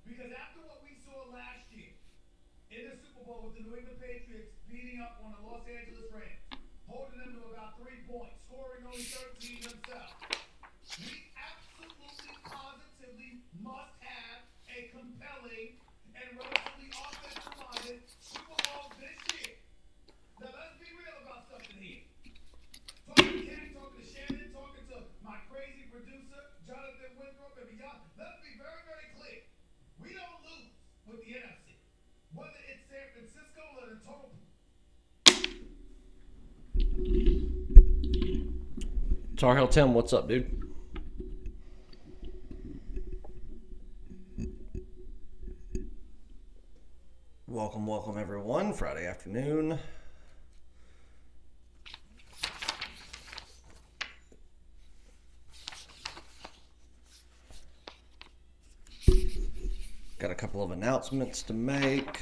Because after what we saw last year in the Super Bowl with the New England Patriots beating up on the Los Angeles Rams, holding them to about 3 points, scoring only 13 themselves, we absolutely, positively must have a compelling and relatively offensive-minded Super Bowl this year. Now, let's be real about something here. Talking to Ken, talking to Shannon, talking to my crazy producer, Jonathan Winthrop, and beyond, let's be very, very clear. We don't lose with the NFC. Whether it's San Francisco or the total. Tar Heel Tim, what's up, dude? Welcome, everyone. Friday afternoon. Got a couple of announcements to make.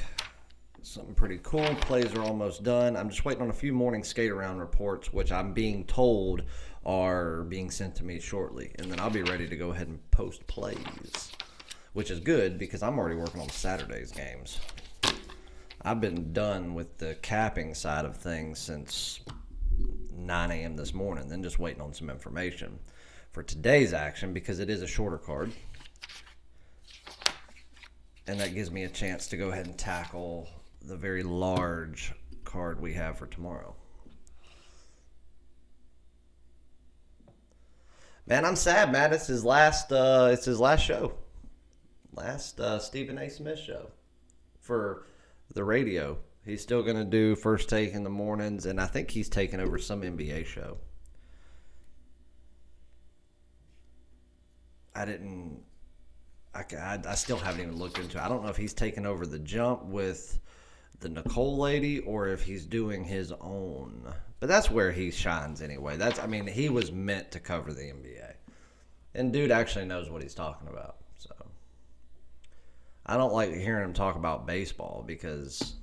Something pretty cool. Plays are almost done. I'm just waiting on a few morning skate around reports, which I'm being told are being sent to me shortly. And then I'll be ready to go ahead and post plays, which is good because I'm already working on Saturday's games. I've been done with the capping side of things since 9 a.m. this morning, then just waiting on some information for today's action because it is a shorter card. And that gives me a chance to go ahead and tackle the very large card we have for tomorrow. Man, I'm sad, man. It's his last show. Last Stephen A. Smith show for the radio. He's still going to do First Take in the mornings, and I think he's taking over some NBA show. I still haven't even looked into it. I don't know if he's taking over The Jump with the Nicole lady or if he's doing his own. But that's where he shines anyway. He was meant to cover the NBA. And dude actually knows what he's talking about. So I don't like hearing him talk about baseball because,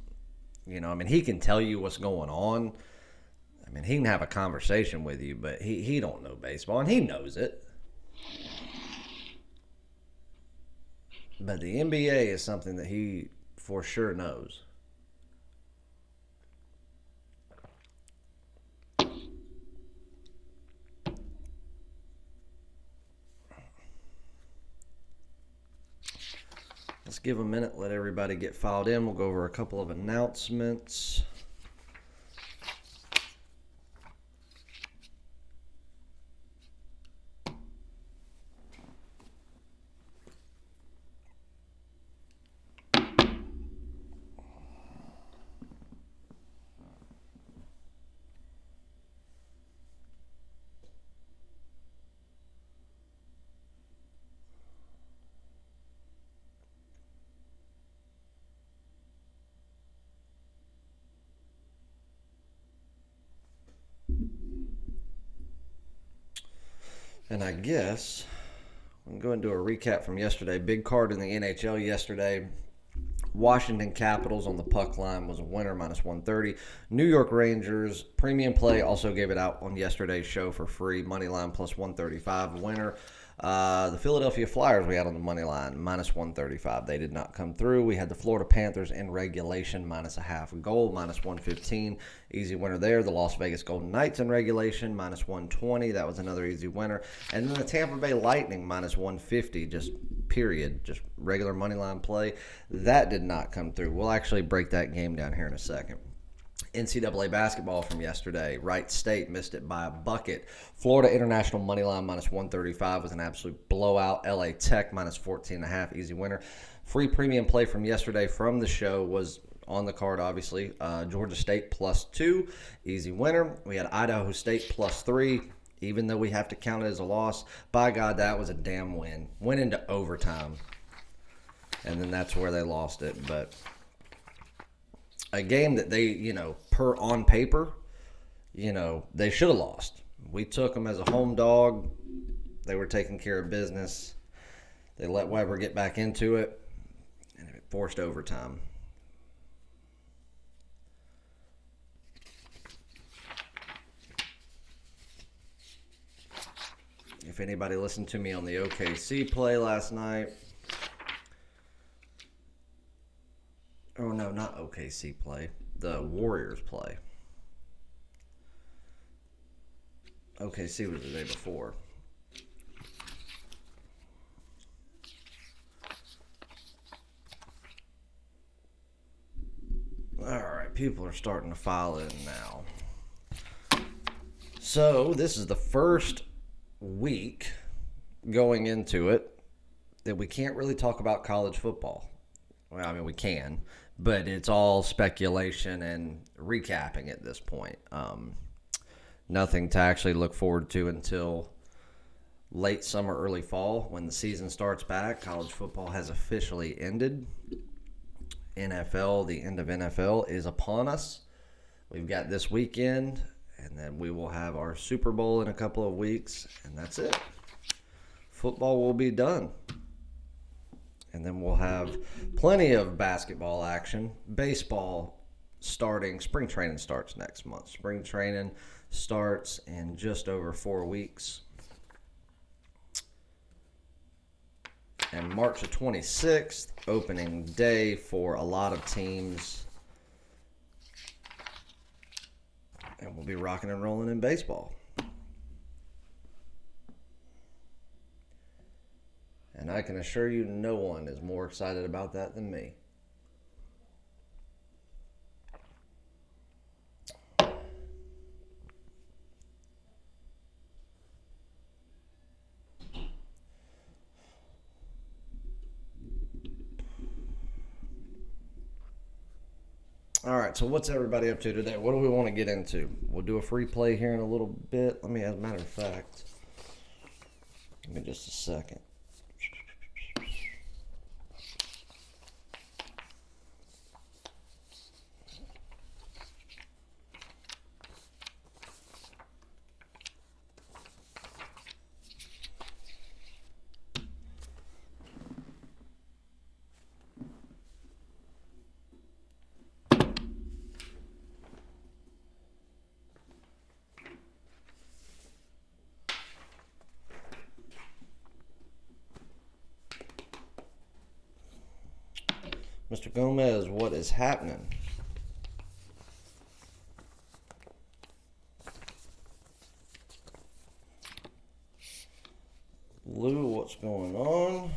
he can tell you what's going on. He can have a conversation with you, but he don't know baseball, and he knows it. But the NBA is something that he for sure knows. Let's give a minute, let everybody get filed in. We'll go over a couple of announcements. And I guess I'm going to do a recap from yesterday. Big card in the NHL yesterday. Washington Capitals on the puck line was a winner, minus 130. New York Rangers, premium play, also gave it out on yesterday's show for free. Money line plus 135, winner. The Philadelphia Flyers we had on the money line, minus 135. They did not come through. We had the Florida Panthers in regulation, minus a half goal, minus 115. Easy winner there. The Las Vegas Golden Knights in regulation, minus 120. That was another easy winner. And then the Tampa Bay Lightning, minus 150, just regular money line play. That did not come through. We'll actually break that game down here in a second. NCAA basketball from yesterday. Wright State missed it by a bucket. Florida International Moneyline minus 135 was an absolute blowout. LA Tech minus 14.5, easy winner. Free premium play from yesterday from the show was on the card, obviously. Georgia State plus 2, easy winner. We had Idaho State plus 3, even though we have to count it as a loss. By God, that was a damn win. Went into overtime, and then that's where they lost it. But a game that they, per on paper, they should have lost. We took them as a home dog. They were taking care of business. They let Weber get back into it, and it forced overtime. If anybody listened to me on the OKC play last night, No, not OKC play. The Warriors play. OKC was the day before. All right, people are starting to file in now. So this is the first week going into it that we can't really talk about college football. Well, I mean, we can, but it's all speculation and recapping at this point. Nothing to actually look forward to until late summer, early fall, when the season starts back. College football has officially ended. NFL, the end of NFL is upon us. We've got this weekend, and then we will have our Super Bowl in a couple of weeks, and that's it. Football will be done. And then we'll have plenty of basketball action. Baseball starting, spring training starts next month. Spring training starts in just over 4 weeks. And March the 26th, opening day for a lot of teams. And we'll be rocking and rolling in baseball. And I can assure you no one is more excited about that than me. All right, so what's everybody up to today? What do we want to get into? We'll do a free play here in a little bit. Let me, as a matter of fact, give me just a second. Mr. Gomez, what is happening? Lou, what's going on?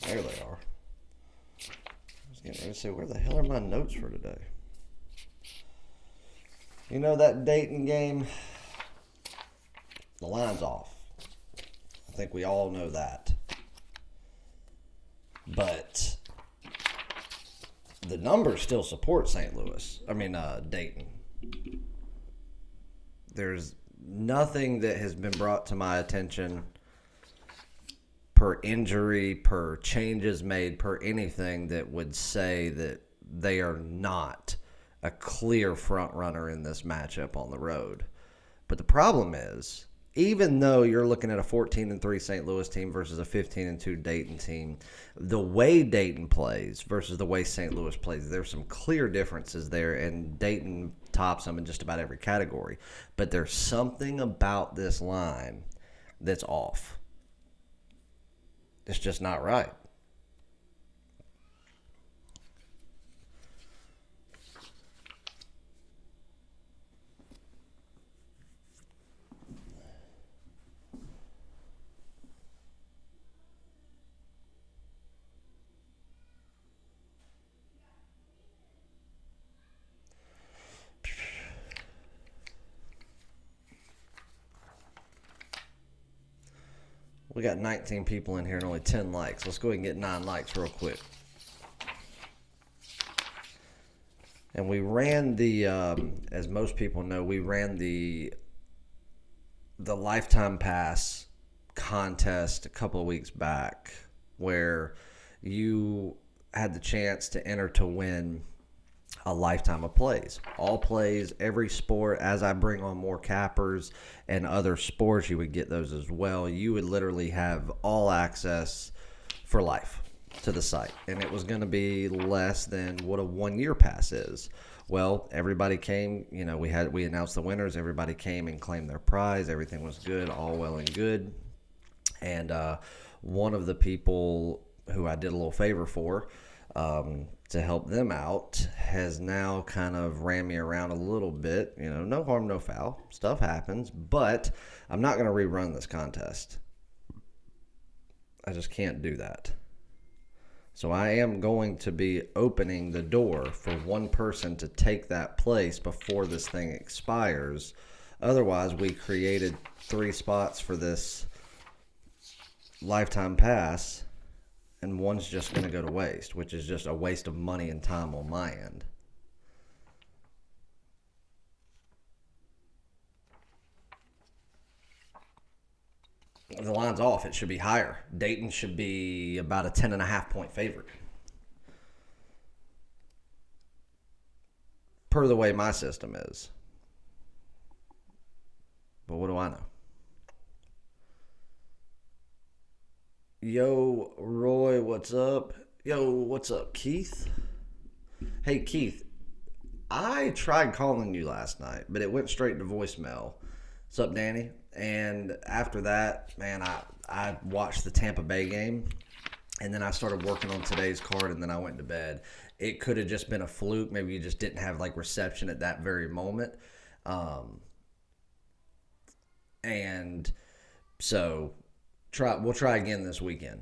There they are. I was getting ready to say, where the hell are my notes for today? You know that Dayton game? The line's off. I think we all know that. But the numbers still support St. Louis. Dayton. There's nothing that has been brought to my attention per injury, per changes made, per anything that would say that they are not a clear front runner in this matchup on the road. But the problem is, even though you're looking at a 14-3 St. Louis team versus a 15-2 Dayton team, the way Dayton plays versus the way St. Louis plays, there's some clear differences there, and Dayton tops them in just about every category. But there's something about this line that's off. It's just not right. We got 19 people in here and only 10 likes. Let's go ahead and get 9 likes real quick. And we ran the, as most people know, we ran the Lifetime Pass contest a couple of weeks back where you had the chance to enter to win a lifetime of plays. All plays, every sport. As I bring on more cappers and other sports, you would get those as well. You would literally have all access for life to the site. And it was going to be less than what a 1-year pass is. Well, everybody came, we announced the winners. Everybody came and claimed their prize. Everything was good, all well and good. And one of the people who I did a little favor for to help them out has now kind of ran me around a little bit. You know, no harm, no foul. Stuff happens, but I'm not going to rerun this contest. I just can't do that. So I am going to be opening the door for one person to take that place before this thing expires. Otherwise, we created 3 spots for this lifetime pass, and one's just going to go to waste, which is just a waste of money and time on my end. The line's off. It should be higher. Dayton should be about a 10.5 point favorite. Per the way my system is. But what do I know? Yo, Roy, what's up? Yo, what's up, Keith? Hey, Keith, I tried calling you last night, but it went straight to voicemail. What's up, Danny? And after that, man, I watched the Tampa Bay game, and then I started working on today's card, and then I went to bed. It could have just been a fluke. Maybe you just didn't have, like, reception at that very moment. And so we'll try again this weekend.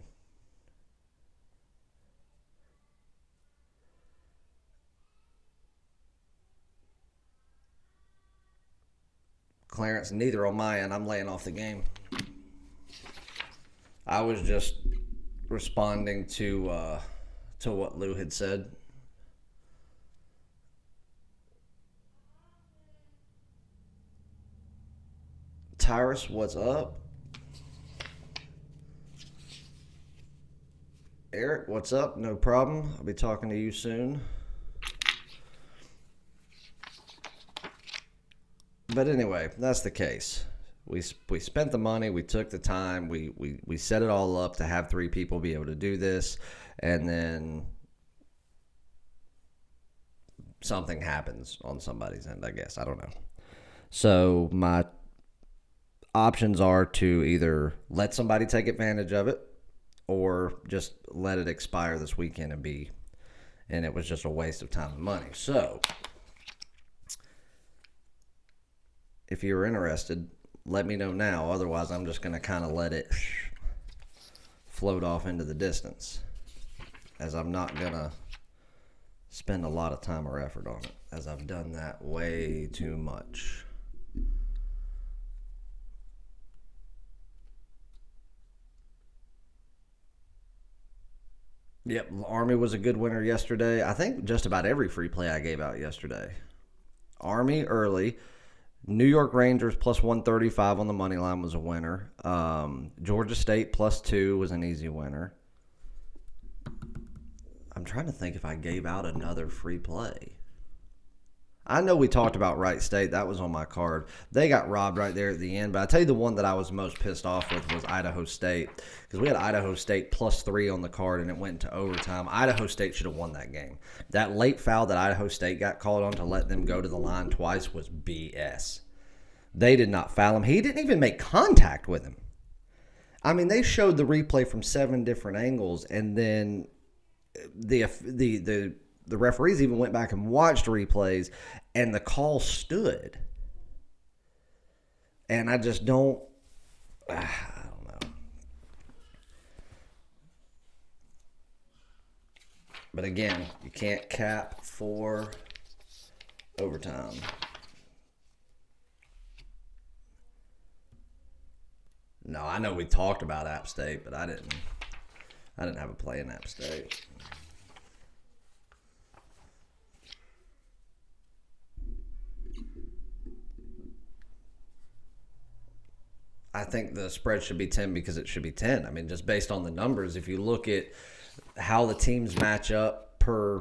Clarence, neither on my end. I'm laying off the game. I was just responding to what Lou had said. Tyrus, what's up? Eric, what's up? No problem. I'll be talking to you soon. But anyway, that's the case. We spent the money. We took the time. We set it all up to have 3 people be able to do this. And then something happens on somebody's end, I guess. I don't know. So my options are to either let somebody take advantage of it or just let it expire this weekend and it was just a waste of time and money. So if you're interested, let me know now. Otherwise, I'm just going to kind of let it float off into the distance, as I'm not going to spend a lot of time or effort on it, as I've done that way too much. Yep, Army was a good winner yesterday. I think just about every free play I gave out yesterday. Army early. New York Rangers plus 135 on the money line was a winner. Georgia State plus 2 was an easy winner. I'm trying to think if I gave out another free play. I know we talked about Wright State. That was on my card. They got robbed right there at the end. But I tell you the one that I was most pissed off with was Idaho State. Because we had Idaho State plus 3 on the card, and it went into overtime. Idaho State should have won that game. That late foul that Idaho State got called on to let them go to the line twice was BS. They did not foul him. He didn't even make contact with him. I mean, they showed the replay from 7 different angles, and then the referees even went back and watched replays, and the call stood. And I just don't, I don't know. But again, you can't cap for overtime. No, I know we talked about App State, but I didn't have a play in App State. I think the spread should be 10 because it should be 10. I mean, just based on the numbers, if you look at how the teams match up per,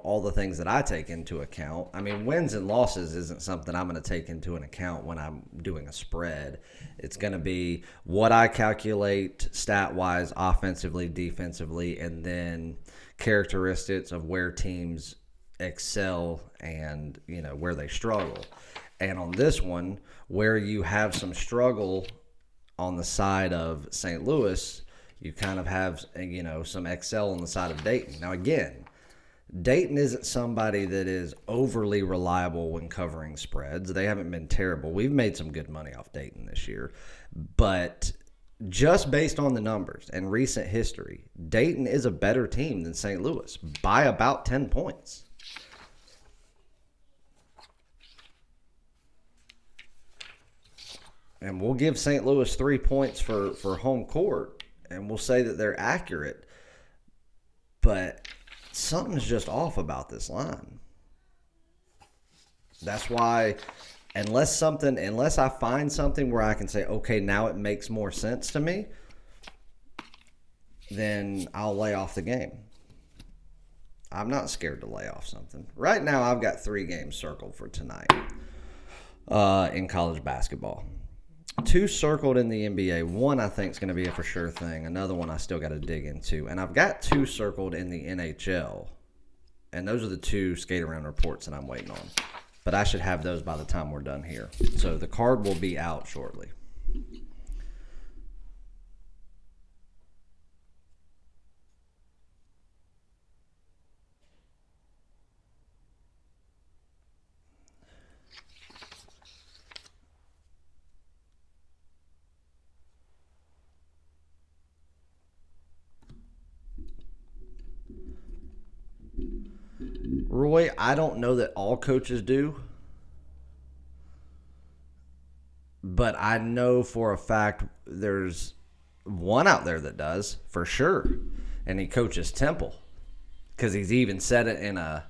all the things that I take into account. I mean, wins and losses isn't something I'm going to take into an account when I'm doing a spread. It's going to be what I calculate stat-wise, offensively, defensively, and then characteristics of where teams excel and, where they struggle. And on this one, where you have some struggle on the side of St. Louis, you kind of have, some Excel on the side of Dayton. Now, again, Dayton isn't somebody that is overly reliable when covering spreads. They haven't been terrible. We've made some good money off Dayton this year. But just based on the numbers and recent history, Dayton is a better team than St. Louis by about 10 points. And we'll give St. Louis 3 points for home court, and we'll say that they're accurate. But something's just off about this line. That's why, unless I find something where I can say, okay, now it makes more sense to me, then I'll lay off the game. I'm not scared to lay off something. Right now, I've got 3 games circled for tonight in college basketball. 2 circled in the NBA. 1 I think is going to be a for sure thing. Another one I still got to dig into. And I've got 2 circled in the NHL. And those are the 2 skate around reports that I'm waiting on. But I should have those by the time we're done here. So the card will be out shortly. Roy, I don't know that all coaches do, but I know for a fact there's one out there that does, for sure, and he coaches Temple because he's even said it in a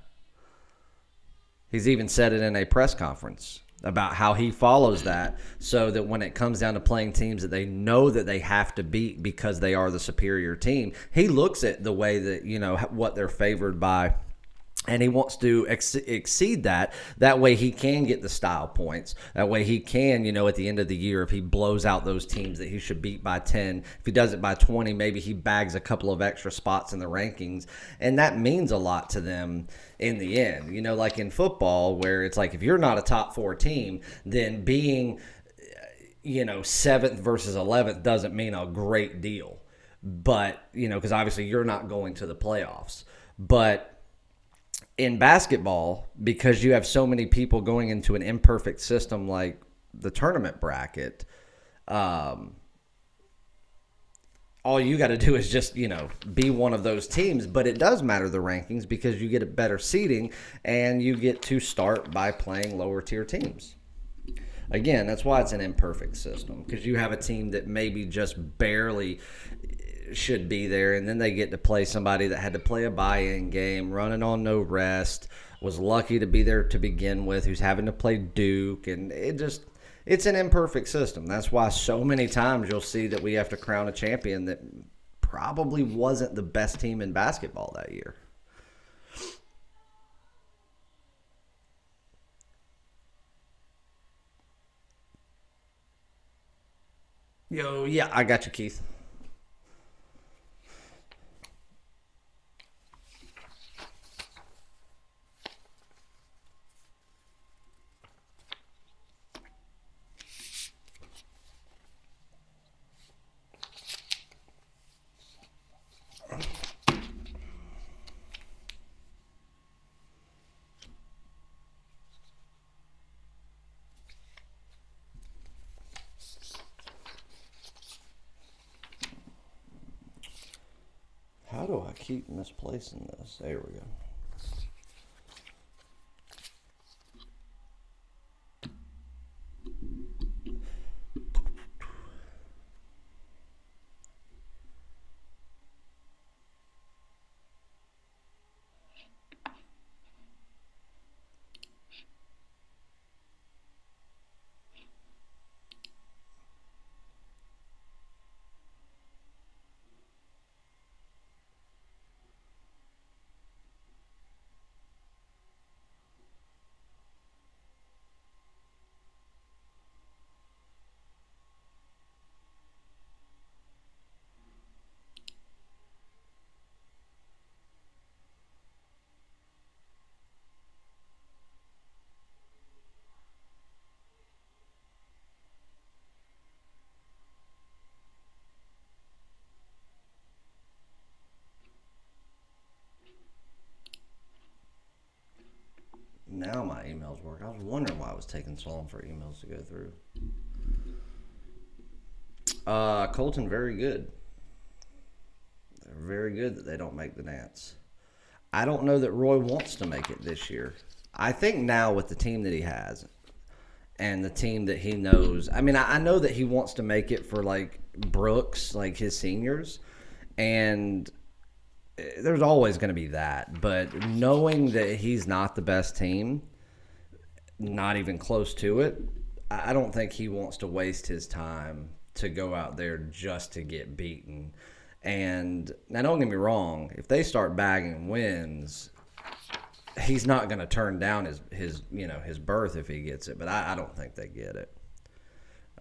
press conference about how he follows that so that when it comes down to playing teams that they know that they have to beat because they are the superior team, he looks at the way that, what they're favored by. And he wants to exceed that. That way he can get the style points. That way he can, at the end of the year, if he blows out those teams that he should beat by 10, if he does it by 20, maybe he bags a couple of extra spots in the rankings. And that means a lot to them in the end. Like in football, where it's like if you're not a top 4 team, then being, 7th versus 11th doesn't mean a great deal. But, because obviously you're not going to the playoffs. But in basketball, because you have so many people going into an imperfect system like the tournament bracket, all you got to do is just, be one of those teams. But it does matter the rankings because you get a better seeding and you get to start by playing lower tier teams. Again, that's why it's an imperfect system, because you have a team that maybe just barely should be there, and then they get to play somebody that had to play a buy-in game, running on no rest, was lucky to be there to begin with, who's having to play Duke, and it's an imperfect system. That's why so many times you'll see that we have to crown a champion that probably wasn't the best team in basketball that year. Yeah, I got you, Keith. How do I keep misplacing this? There we go. paperwork. I was wondering why it was taking so long for emails to go through. Colton, very good. They're very good that they don't make the dance. I don't know that Roy wants to make it this year. I think now with the team that he has and the team that he knows, I mean, I know that he wants to make it for, like, Brooks, like his seniors, and there's always going to be that. But knowing that he's not the best team, not even close to it, I don't think he wants to waste his time to go out there just to get beaten. And now, don't get me wrong, if they start bagging wins, he's not going to turn down his berth if he gets it. But I don't think they get it.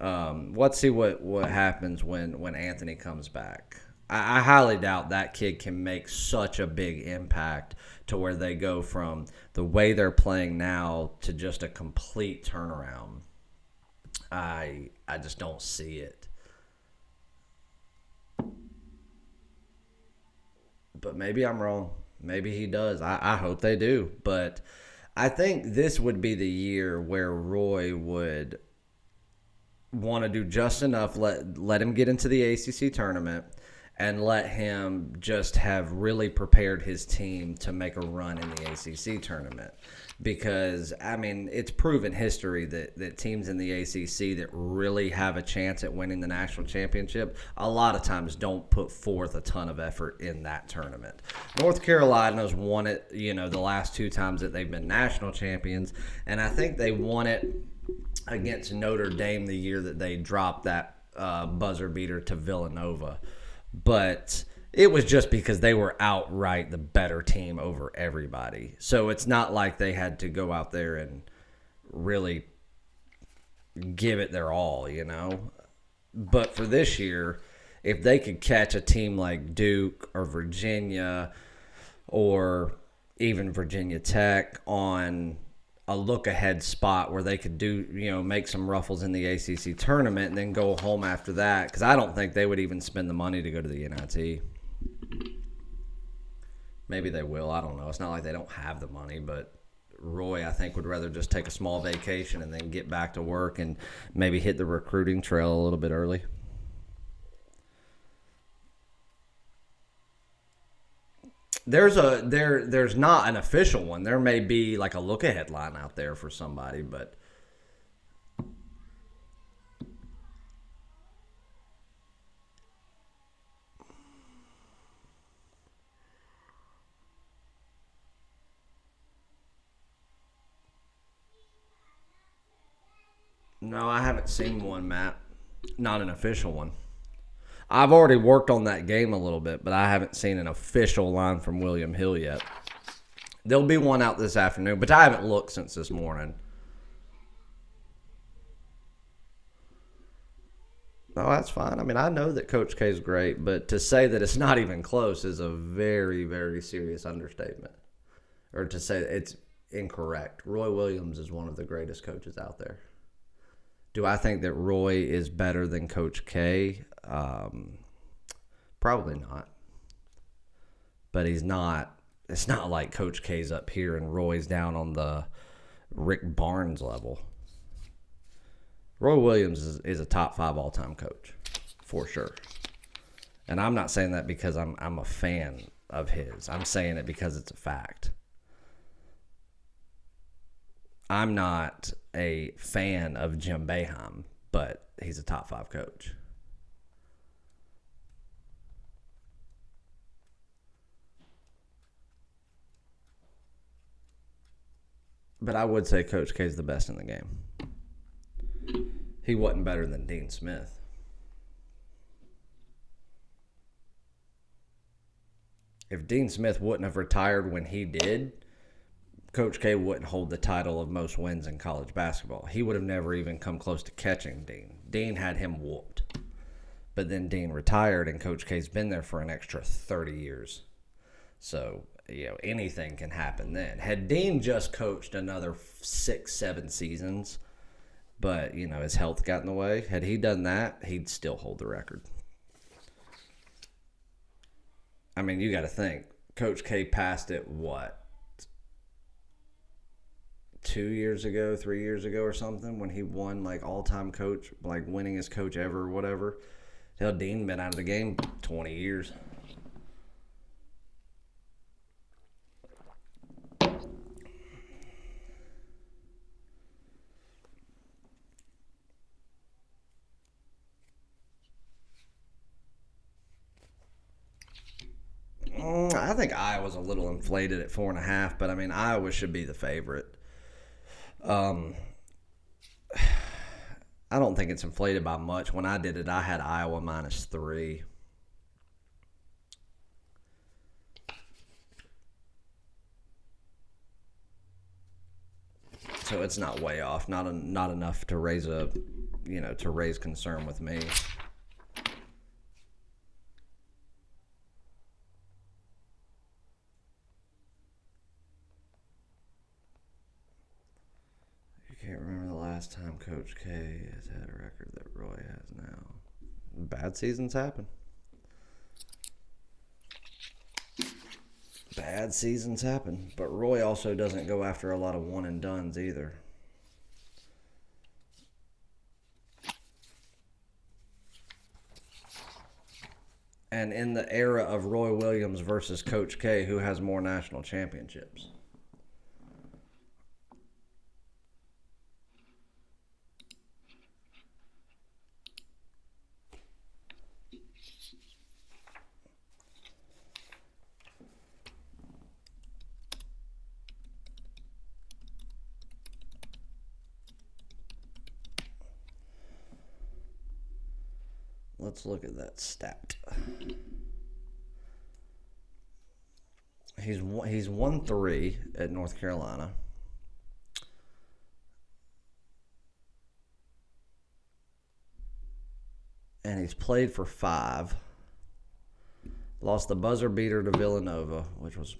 Let's see what happens when Anthony comes back. I highly doubt that kid can make such a big impact to where they go from the way they're playing now to just a complete turnaround. I just don't see it. But maybe I'm wrong. Maybe he does. I hope they do. But I think this would be the year where Roy would want to do just enough, let him get into the ACC tournament, and let him just have really prepared his team to make a run in the ACC tournament. Because, I mean, it's proven history that teams in the ACC that really have a chance at winning the national championship a lot of times don't put forth a ton of effort in that tournament. North Carolina's won it, the last 2 times that they've been national champions, and I think they won it against Notre Dame the year that they dropped that buzzer beater to Villanova. But it was just because they were outright the better team over everybody. So it's not like they had to go out there and really give it their all, But for this year, if they could catch a team like Duke or Virginia or even Virginia Tech on a look-ahead spot where they could do, make some ruffles in the ACC tournament and then go home after that, because I don't think they would even spend the money to go to the NIT. Maybe they will. I don't know. It's not like they don't have the money, but Roy, I think, would rather just take a small vacation and then get back to work and maybe hit the recruiting trail a little bit early. There's not an official one. There may be like a look-ahead line out there for somebody, but no, I haven't seen one, Matt. Not an official one. I've already worked on that game a little bit, but I haven't seen an official line from William Hill yet. There'll be one out this afternoon, but I haven't looked since this morning. No, that's fine. I mean, I know that Coach K is great, but to say that it's not even close is a very, very serious understatement. Or to say it's incorrect. Roy Williams is one of the greatest coaches out there. Do I think that Roy is better than Coach K? Probably not. But he's not. It's not like Coach K's up here and Roy's down on the Rick Barnes level. Roy Williams is a top 5 all-time coach, for sure. And I'm not saying that because I'm a fan of his. I'm saying it because it's a fact. I'm not a fan of Jim Boeheim, but he's a top 5 coach. But I would say Coach K is the best in the game. He wasn't better than Dean Smith. If Dean Smith wouldn't have retired when he did, Coach K wouldn't hold the title of most wins in college basketball. He would have never even come close to catching Dean. Dean had him whooped. But then Dean retired, and Coach K's been there for an extra 30 years. So, anything can happen then. Had Dean just coached another 6-7 seasons, but, his health got in the way, had he done that, he'd still hold the record. I mean, you got to think. Coach K passed it, 2 2 years ago, 3 years ago or something when he won like all-time coach, like winningest coach ever or whatever. Hell, Dean been out of the game 20 years. I think Iowa's a little inflated at 4.5, but I mean Iowa should be the favorite. I don't think it's inflated by much. When I did it, I had Iowa -3. So it's not way off. Not enough to raise concern with me. Can't remember the last time Coach K has had a record that Roy has now. Bad seasons happen. Bad seasons happen. But Roy also doesn't go after a lot of one and dones either. And in the era of Roy Williams versus Coach K, who has more national championships? Let's look at that stat. He's won 3 at North Carolina. And he's played for 5. Lost the buzzer beater to Villanova, which was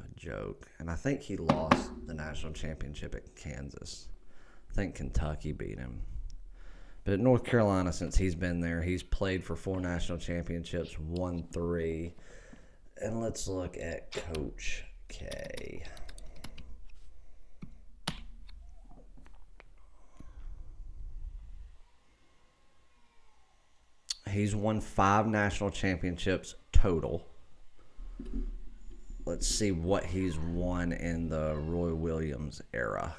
a joke. And I think he lost the national championship at Kansas. I think Kentucky beat him. But at North Carolina, since he's been there, he's played for 4 national championships, won 3. And let's look at Coach K. He's won 5 national championships total. Let's see what he's won in the Roy Williams era.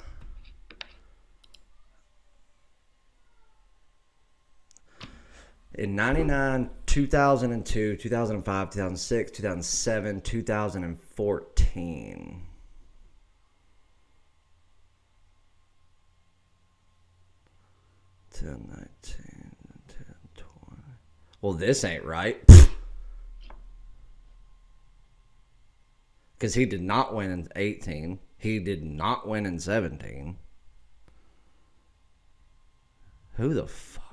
In 99, 2002, 2005, 2006, 2007, 2014. Ten, 19, 10, 20. Well, this ain't right. Because he did not win in 18. He did not win in 17. Who the fuck?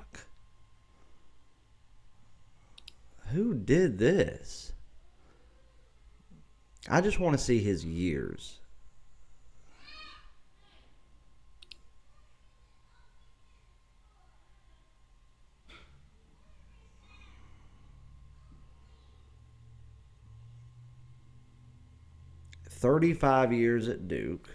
Who did this? I just want to see his years. "35 years at Duke.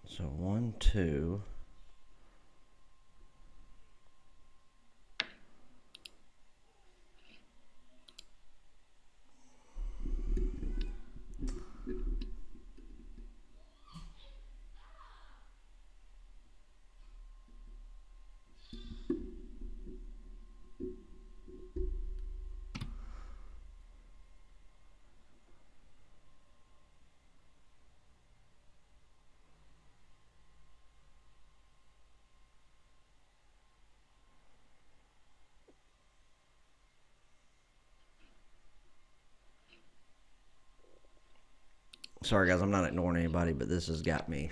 So 1, 2. Sorry, guys, I'm not ignoring anybody, but this has got me.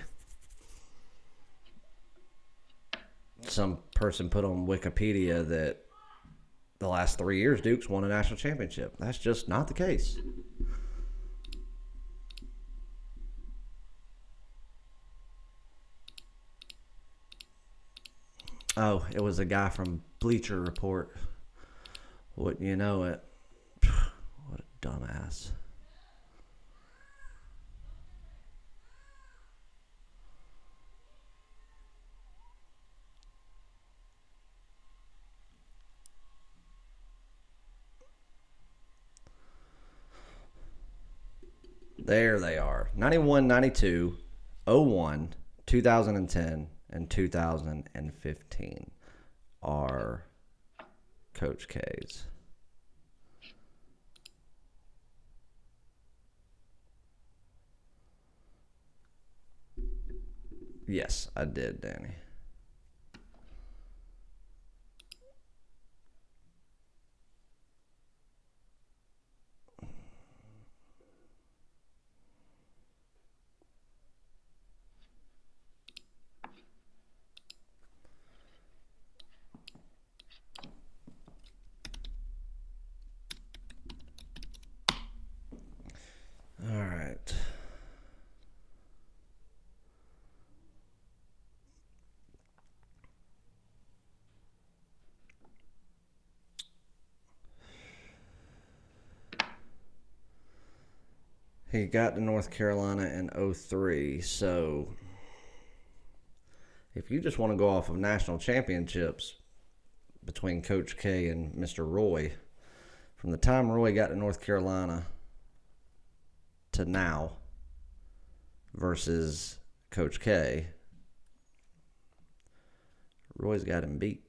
Some person put on Wikipedia that the last 3 years, Duke's won a national championship. That's just not the case. Oh, it was a guy from Bleacher Report. Wouldn't you know it? What a dumbass. There they are. 91, 92, 01, 2010, and 2015 are Coach K's. Yes, I did, Danny. All right. He got to North Carolina in 03, so if you just want to go off of national championships between Coach K and Mr. Roy, from the time Roy got to North Carolina to now versus Coach K, Roy's got him beat.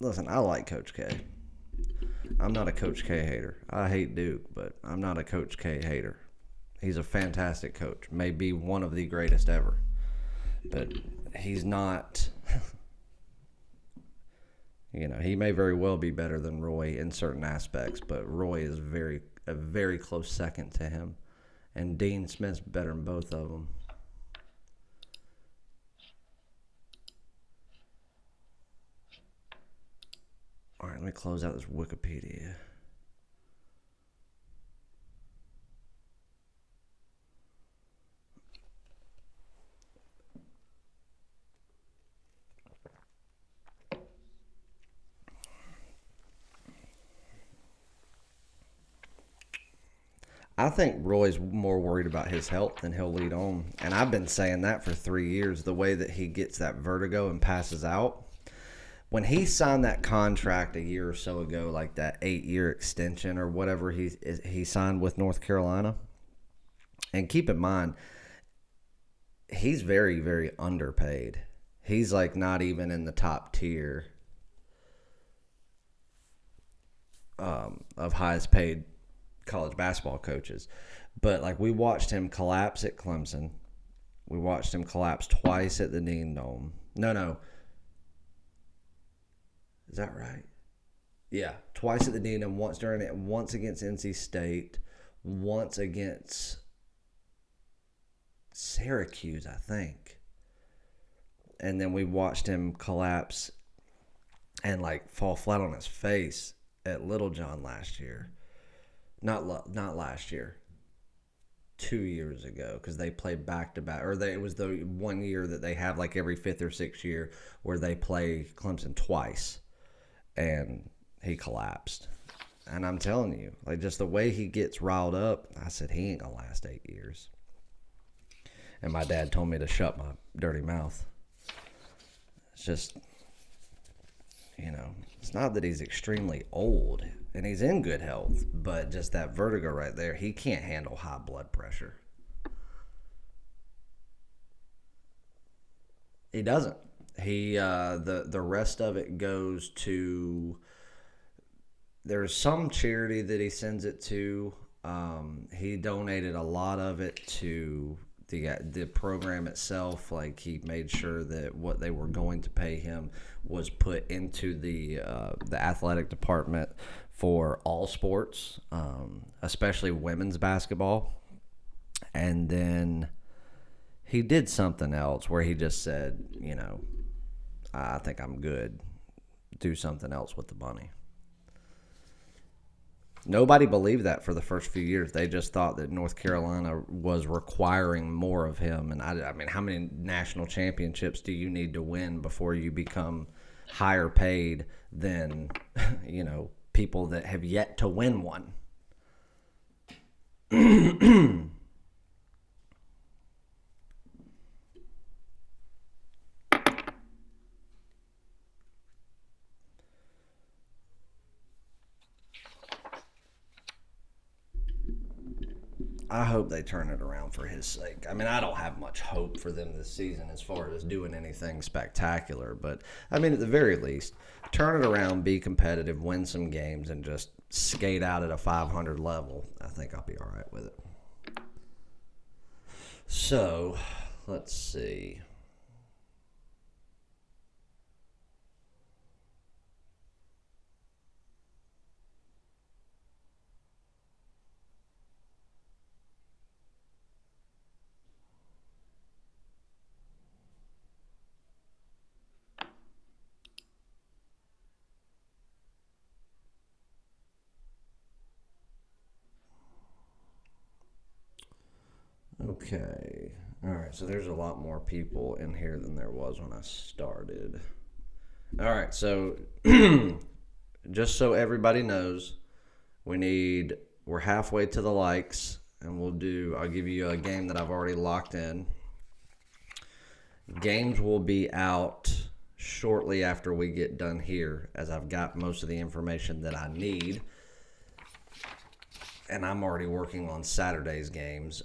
Listen, I like Coach K. I'm not a Coach K hater. I hate Duke, but I'm not a Coach K hater. He's a fantastic coach, maybe one of the greatest ever. But he's not, he may very well be better than Roy in certain aspects, but Roy is a very close second to him. And Dean Smith's better than both of them. All right, let me close out this Wikipedia. I think Roy's more worried about his health than he'll lead on. And I've been saying that for 3 years, the way that he gets that vertigo and passes out. When he signed that contract a year or so ago, like that 8-year extension or whatever he signed with North Carolina, and keep in mind, he's very, very underpaid. He's like not even in the top tier of highest paid college basketball coaches. But like we watched him collapse at Clemson. We watched him collapse twice at the Dean Dome. No. Is that right? Yeah, twice at the Dean Dome, once during it, once against NC State, once against Syracuse, I think. And then we watched him collapse and like fall flat on his face at Littlejohn last year. Not last year. 2 years ago, because they played back to back, it was the 1 year that they have like every 5th or 6th year where they play Clemson twice, and he collapsed. And I'm telling you, like just the way he gets riled up, I said he ain't gonna last 8 years. And my dad told me to shut my dirty mouth. It's just, it's not that he's extremely old. And he's in good health, but just that vertigo right there, he can't handle high blood pressure. He doesn't. He the rest of it goes to. There's some charity that he sends it to. He donated a lot of it to the program itself. Like he made sure that what they were going to pay him was put into the athletic department for all sports, especially women's basketball. And then he did something else where he just said, I think I'm good. Do something else with the money. Nobody believed that for the first few years. They just thought that North Carolina was requiring more of him. And I mean, how many national championships do you need to win before you become higher paid than, people that have yet to win one? I hope they turn it around for his sake. I mean, I don't have much hope for them this season as far as doing anything spectacular. But, I mean, at the very least, turn it around, be competitive, win some games, and just skate out at a 500 level. I think I'll be all right with it. So, let's see. Okay. All right. So there's a lot more people in here than there was when I started. All right. So just so everybody knows, we're halfway to the likes, and I'll give you a game that I've already locked in. Games will be out shortly after we get done here, as I've got most of the information that I need. And I'm already working on Saturday's games.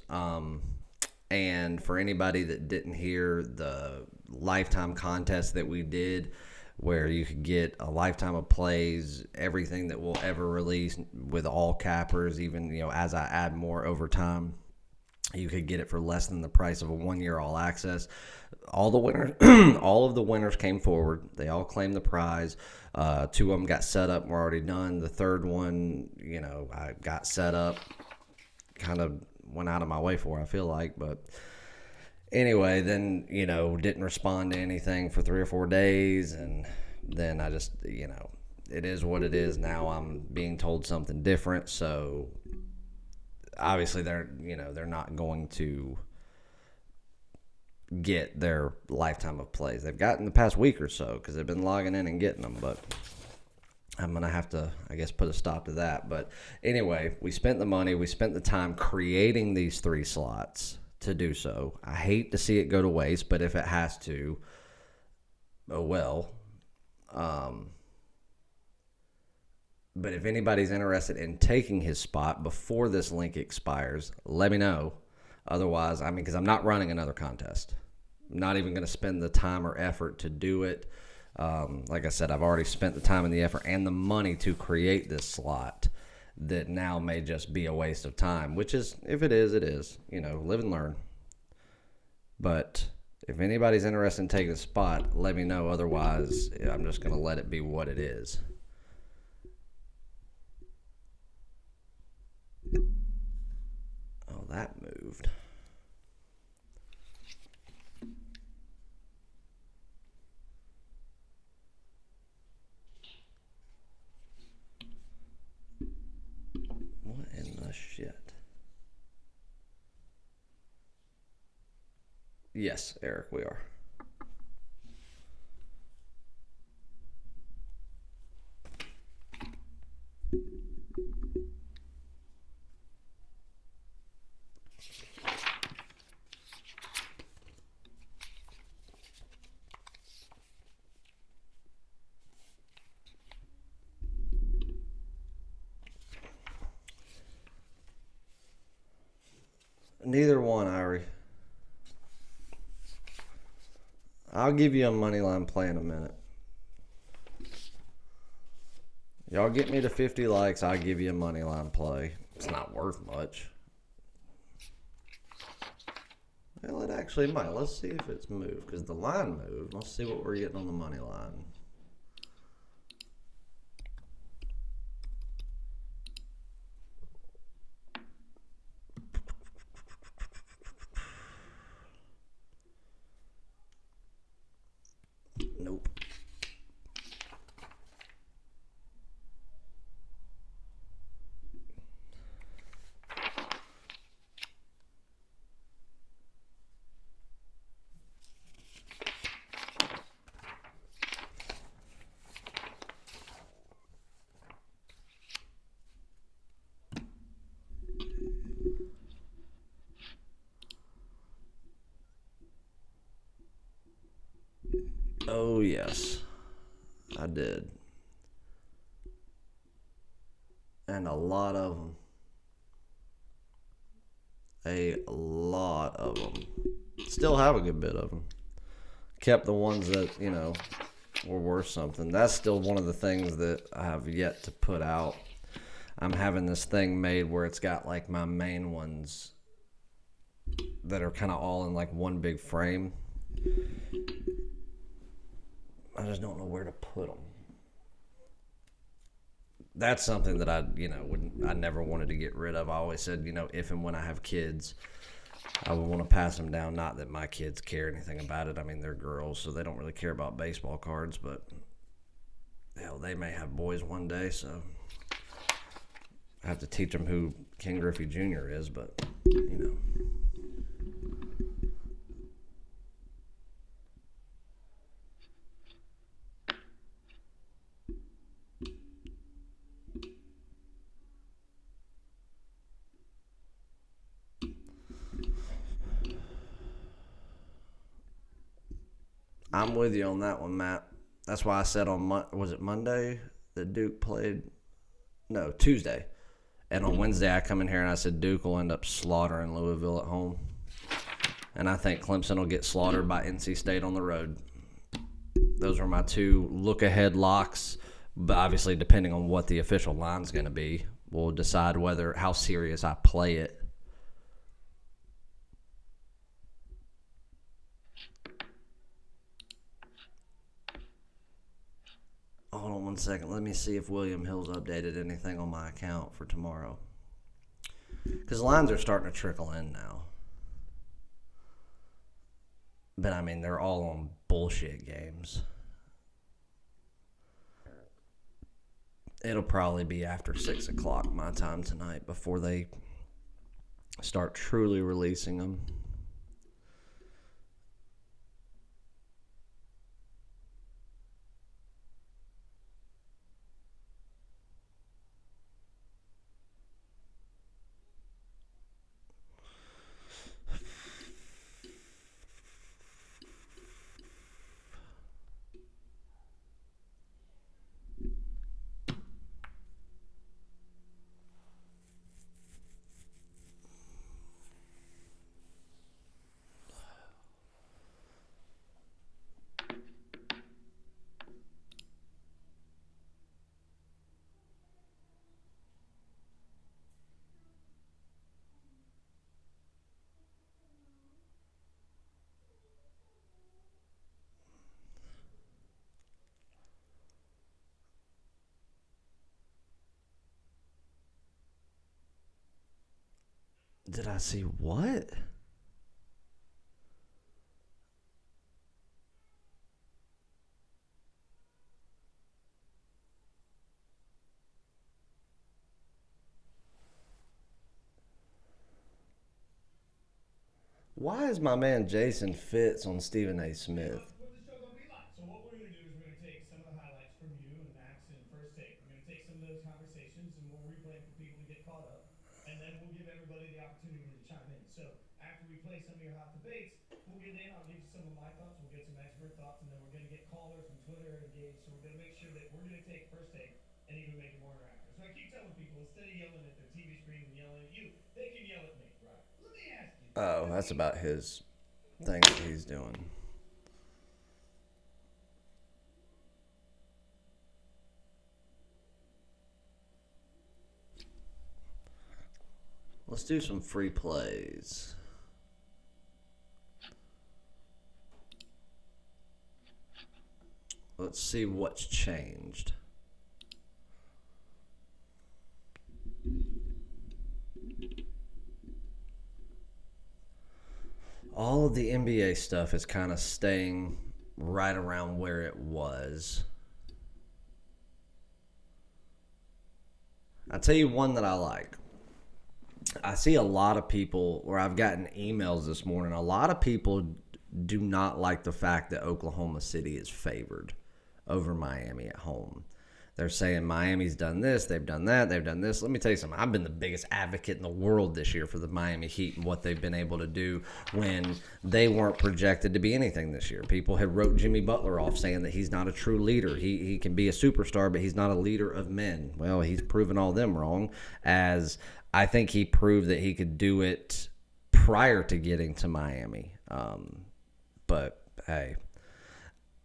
And for anybody that didn't hear the lifetime contest that we did, where you could get a lifetime of plays, everything that we'll ever release with all cappers, even as I add more over time, you could get it for less than the price of a 1-year all access. All the winners, all of the winners came forward. They all claimed the prize. 2 of them got set up and were already done. The third one, I got set up, kind of went out of my way for, I feel like. But anyway, then, didn't respond to anything for 3 or 4 days. And then I just, it is what it is. Now I'm being told something different. So obviously they're not going to get their lifetime of plays. They've gotten the past week or so because they've been logging in and getting them, but I'm going to have to, I guess, put a stop to that. But anyway, we spent the money, we spent the time creating these 3 slots to do so. I hate to see it go to waste, but if it has to, oh well. But if anybody's interested in taking his spot before this link expires, let me know. Otherwise, because I'm not running another contest. I'm not even going to spend the time or effort to do it. Like I said, I've already spent the time and the effort and the money to create this slot that now may just be a waste of time, which is, if it is, it is. Live and learn. But if anybody's interested in taking the spot, let me know. Otherwise, I'm just going to let it be what it is. Oh, that moved. What in the shit? Yes, Eric, we are. Neither one, Irie. I'll give you a money line play in a minute. Y'all get me to 50 likes, I'll give you a money line play. It's not worth much. Well, it actually might. Let's see if it's moved, because the line moved. Let's see what we're getting on the money line. Oh, yes. I did. And a lot of them. A lot of them. Still have a good bit of them. Kept the ones that, were worth something. That's still one of the things that I have yet to put out. I'm having this thing made where it's got like my main ones that are kind of all in like one big frame. I just don't know where to put them. That's something that I never wanted to get rid of. I always said, if and when I have kids, I would want to pass them down. Not that my kids care anything about it. I mean, they're girls, so they don't really care about baseball cards, but hell, they may have boys one day, so I have to teach them who Ken Griffey Jr. is, but, I'm with you on that one, Matt. That's why I said was it Monday that Duke played? No, Tuesday. And on Wednesday, I come in here and I said Duke will end up slaughtering Louisville at home. And I think Clemson will get slaughtered by NC State on the road. Those are my two look-ahead locks. But obviously, depending on what the official line's going to be, we'll decide how serious I play it. Hold on 1 second. Let me see if William Hill's updated anything on my account for tomorrow. Because lines are starting to trickle in now. But, I mean, they're all on bullshit games. It'll probably be after 6 o'clock my time tonight before they start truly releasing them. Did I see what? Why is my man Jason Fitz on Stephen A. Smith? What the show gonna be like? So what we're gonna do is we're gonna take some of the highlights from you and Max and First Take. We're gonna take some of those conversations and we'll replay them for people to get caught up, and then we'll give everybody the opportunity to chime in. So after we play some of your hot debates, we'll get in. I'll give you some of my thoughts. We'll get some expert thoughts, and then we're gonna get callers from Twitter engaged. So we're gonna make sure that we're gonna take First Take and even make it more interactive. So I keep telling people, instead of yelling at their TV screen and yelling at you, they can yell at me. Right. Let me ask you. Oh, that's about his thing that he's doing. Let's do some free plays. Let's see what's changed. All of the NBA stuff is kind of staying right around where it was. I'll tell you one that I like. I see a lot of people, or I've gotten emails this morning, a lot of people do not like the fact that Oklahoma City is favored over Miami at home. They're saying Miami's done this, they've done that, they've done this. Let me tell you something. I've been the biggest advocate in the world this year for the Miami Heat and what they've been able to do when they weren't projected to be anything this year. People had wrote Jimmy Butler off saying that he's not a true leader. He can be a superstar, but he's not a leader of men. Well, he's proven all them wrong, as I think he proved that he could do it prior to getting to Miami. But, hey,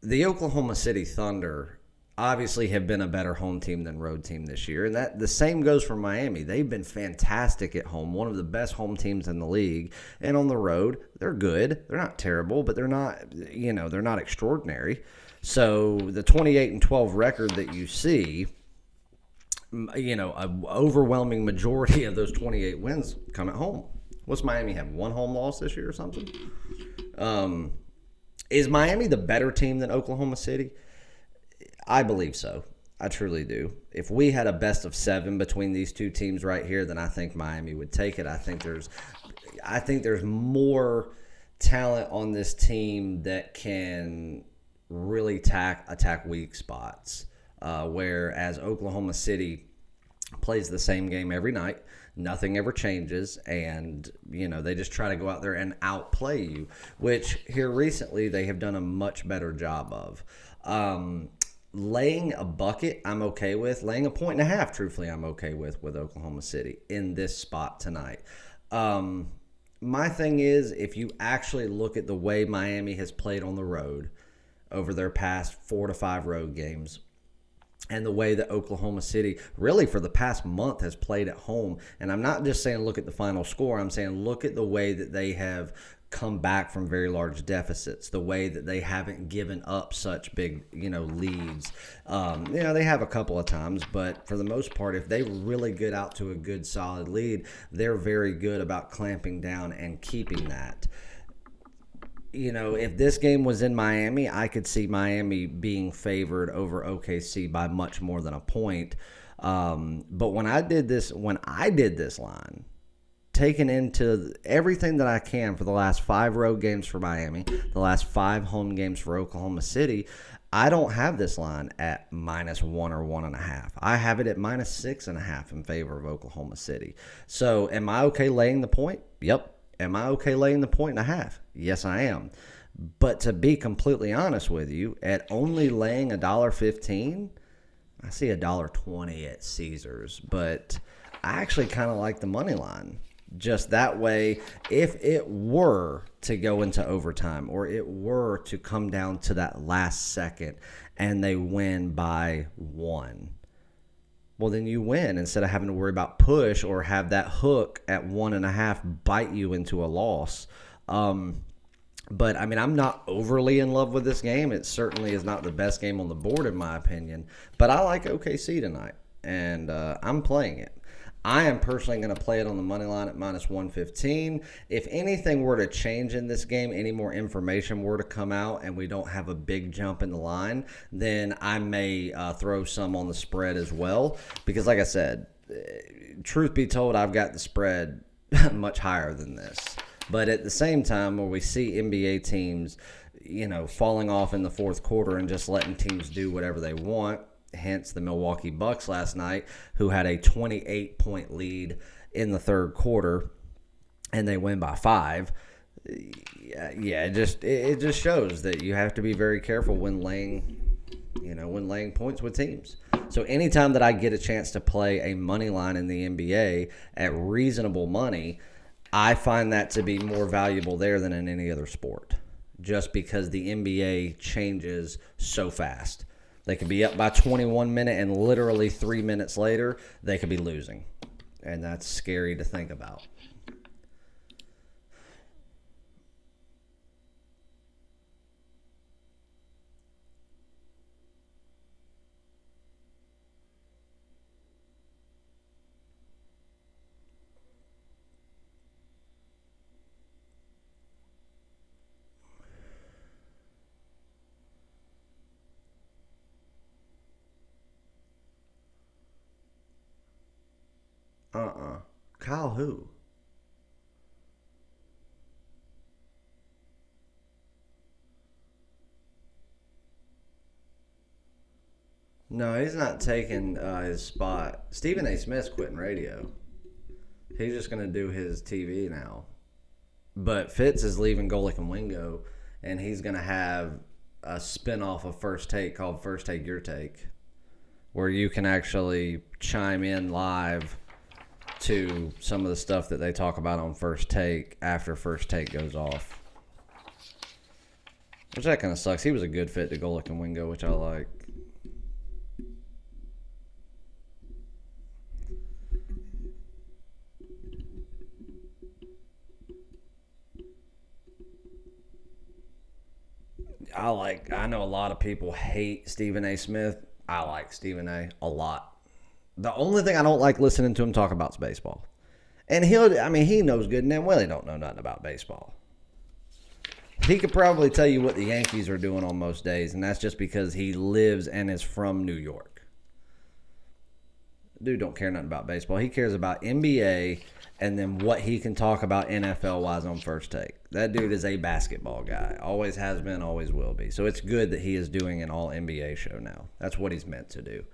the Oklahoma City Thunder obviously have been a better home team than road team this year, and that the same goes for Miami. They've been fantastic at home, one of the best home teams in the league, and on the road they're good. They're not terrible, but they're not extraordinary. So the 28-12 record that you see, an overwhelming majority of those 28 wins come at home. What's Miami have? One home loss this year or something? Is Miami the better team than Oklahoma City? I believe so. I truly do. If we had a best of 7 between these two teams right here, then I think Miami would take it. I think there's more talent on this team that can really attack weak spots. Whereas Oklahoma City plays the same game every night. Nothing ever changes, and they just try to go out there and outplay you, which here recently they have done a much better job of. Laying a bucket, I'm okay with. Laying a 1.5, truthfully, I'm okay with Oklahoma City in this spot tonight. My thing is, if you actually look at the way Miami has played on the road over their past 4 to 5 road games, and the way that Oklahoma City really for the past month has played at home, and I'm not just saying look at the final score, I'm saying look at the way that they have come back from very large deficits, the way that they haven't given up such big, leads. They have a couple of times, but for the most part, if they really get out to a good solid lead, they're very good about clamping down and keeping that. If this game was in Miami, I could see Miami being favored over OKC by much more than a point. But when I did this line, taking into everything that I can for the last 5 road games for Miami, the last 5 home games for Oklahoma City, I don't have this line at -1 or 1.5. I have it at -6.5 in favor of Oklahoma City. So am I okay laying the point? Yep. Am I okay laying the 1.5? Yes, I am. But to be completely honest with you, at only laying $1.15, I see $1.20 at Caesars. But I actually kind of like the money line. Just that way, if it were to go into overtime or it were to come down to that last second and they win by 1, well, then you win instead of having to worry about push or have that hook at 1.5 bite you into a loss. But, I'm not overly in love with this game. It certainly is not the best game on the board, in my opinion. But I like OKC tonight, and I'm playing it. I am personally going to play it on the money line at -115. If anything were to change in this game, any more information were to come out and we don't have a big jump in the line, then I may throw some on the spread as well. Because like I said, truth be told, I've got the spread much higher than this. But at the same time, where we see NBA teams, falling off in the fourth quarter and just letting teams do whatever they want, hence the Milwaukee Bucks last night, who had a 28-point lead in the third quarter, and they win by 5. Yeah, it just shows that you have to be very careful when laying points with teams. So anytime that I get a chance to play a money line in the NBA at reasonable money, I find that to be more valuable there than in any other sport, just because the NBA changes so fast. They could be up by 21 minutes, and literally 3 minutes later, they could be losing. And that's scary to think about. Kyle who? No, he's not taking his spot. Stephen A. Smith's quitting radio. He's just going to do his TV now. But Fitz is leaving Golick and Wingo, and he's going to have a spinoff of First Take called First Take Your Take, where you can actually chime in live to some of the stuff that they talk about on First Take after First Take goes off. Which that kind of sucks. He was a good fit to Golick and Wingo, which I like. I know a lot of people hate Stephen A. Smith. I like Stephen A. lot. The only thing I don't like listening to him talk about is baseball. And he knows good and damn well he don't know nothing about baseball. He could probably tell you what the Yankees are doing on most days, and that's just because he lives and is from New York. Dude don't care nothing about baseball. He cares about NBA and then what he can talk about NFL-wise on First Take. That dude is a basketball guy. Always has been, always will be. So it's good that he is doing an all-NBA show now. That's what he's meant to do.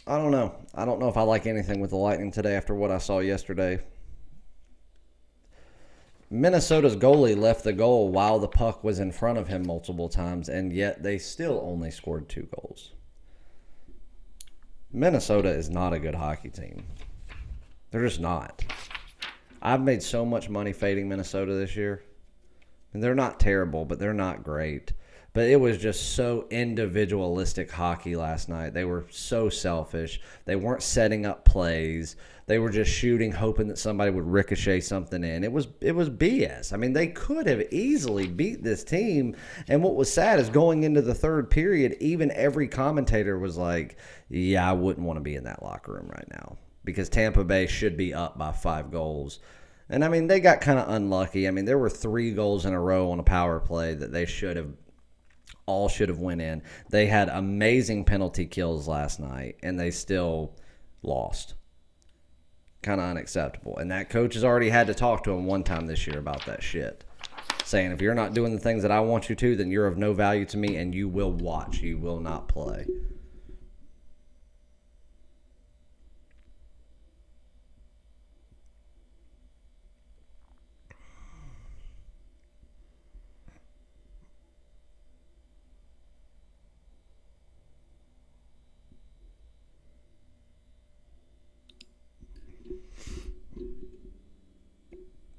I don't know. I don't know if I like anything with the Lightning today after what I saw yesterday. Minnesota's goalie left the goal while the puck was in front of him multiple times, and yet they still only scored 2 goals. Minnesota is not a good hockey team. They're just not. I've made so much money fading Minnesota this year. And they're not terrible, but they're not great. But it was just so individualistic hockey last night. They were so selfish. They weren't setting up plays. They were just shooting, hoping that somebody would ricochet something in. It was BS. I mean, they could have easily beat this team. And what was sad is going into the third period, even every commentator was like, yeah, I wouldn't want to be in that locker room right now because Tampa Bay should be up by 5 goals. And, I mean, they got kind of unlucky. I mean, there were 3 goals in a row on a power play that they should have went in. They had amazing penalty kills last night, and they still lost. Kind of unacceptable. And that coach has already had to talk to him one time this year about that shit. Saying, if you're not doing the things that I want you to, then you're of no value to me, and you will watch. You will not play.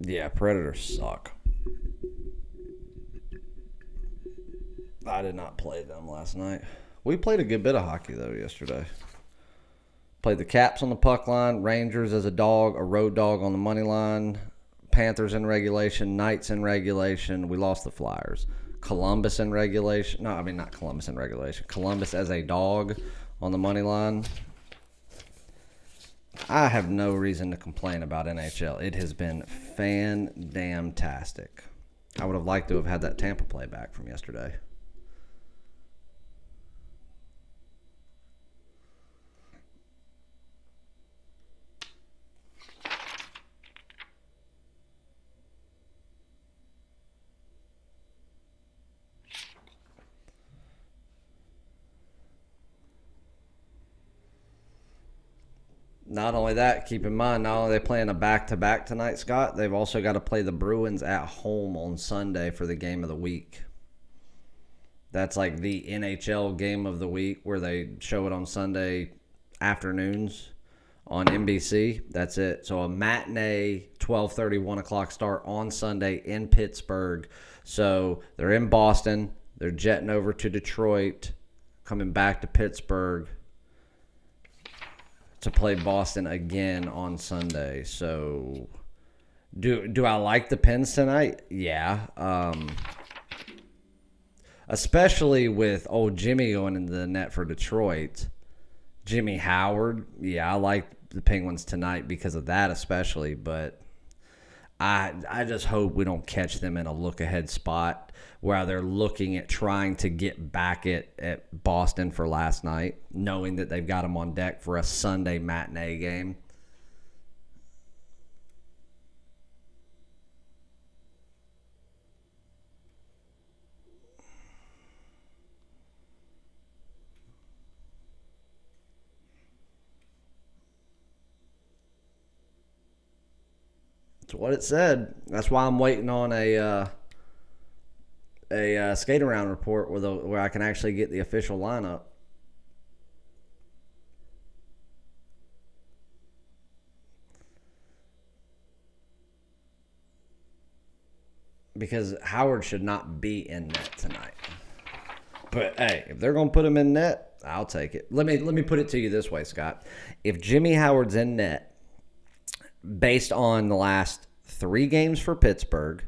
Yeah, Predators suck. I did not play them last night. We played a good bit of hockey, though, yesterday. Played the Caps on the puck line, Rangers as a dog, a road dog on the money line, Panthers in regulation, Knights in regulation. We lost the Flyers. Columbus in regulation. No, I mean, not Columbus in regulation. Columbus as a dog on the money line. I have no reason to complain about NHL. It has been fan-damn-tastic. I would have liked to have had that Tampa play back from yesterday. Not only that, keep in mind, not only are they playing a back-to-back tonight, Scott, they've also got to play the Bruins at home on Sunday for the game of the week. That's like the NHL game of the week where they show it on Sunday afternoons on NBC. That's it. So a matinee, 12:30, 1 o'clock start on Sunday in Pittsburgh. So they're in Boston. They're jetting over to Detroit, coming back to Pittsburgh to play Boston again on Sunday. So do I like the Pens tonight? Yeah. Especially with old Jimmy going into the net for Detroit. Jimmy Howard. Yeah, I like the Penguins tonight because of that especially, but I just hope we don't catch them in a look-ahead spot where they're looking at trying to get back at Boston for last night, knowing that they've got them on deck for a Sunday matinee game. That's what it said. That's why I'm waiting on a skate around report where I can actually get the official lineup. Because Howard should not be in net tonight. But hey, if they're gonna put him in net, I'll take it. Let me put it to you this way, Scott. If Jimmy Howard's in net, based on the last 3 games for Pittsburgh,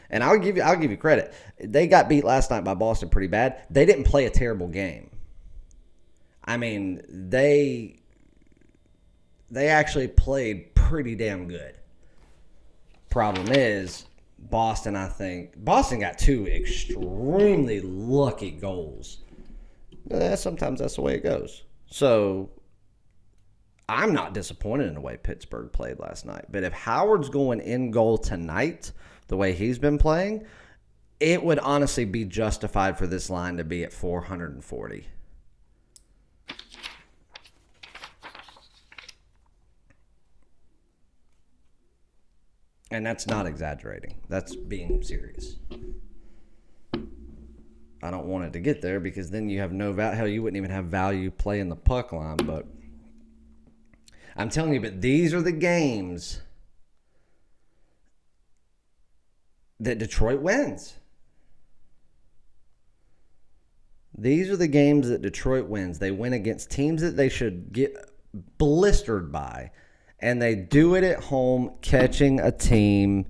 and I'll give you credit. They got beat last night by Boston pretty bad. They didn't play a terrible game. I mean, they actually played pretty damn good. Problem is, Boston got 2 extremely lucky goals. Sometimes that's the way it goes. So I'm not disappointed in the way Pittsburgh played last night. But if Howard's going in goal tonight, the way he's been playing, it would honestly be justified for this line to be at 440. And that's not exaggerating. That's being serious. I don't want it to get there because then you have no value. Hell, you wouldn't even have value playing the puck line, but I'm telling you, but these are the games that Detroit wins. These are the games that Detroit wins. They win against teams that they should get blistered by, and they do it at home, catching a team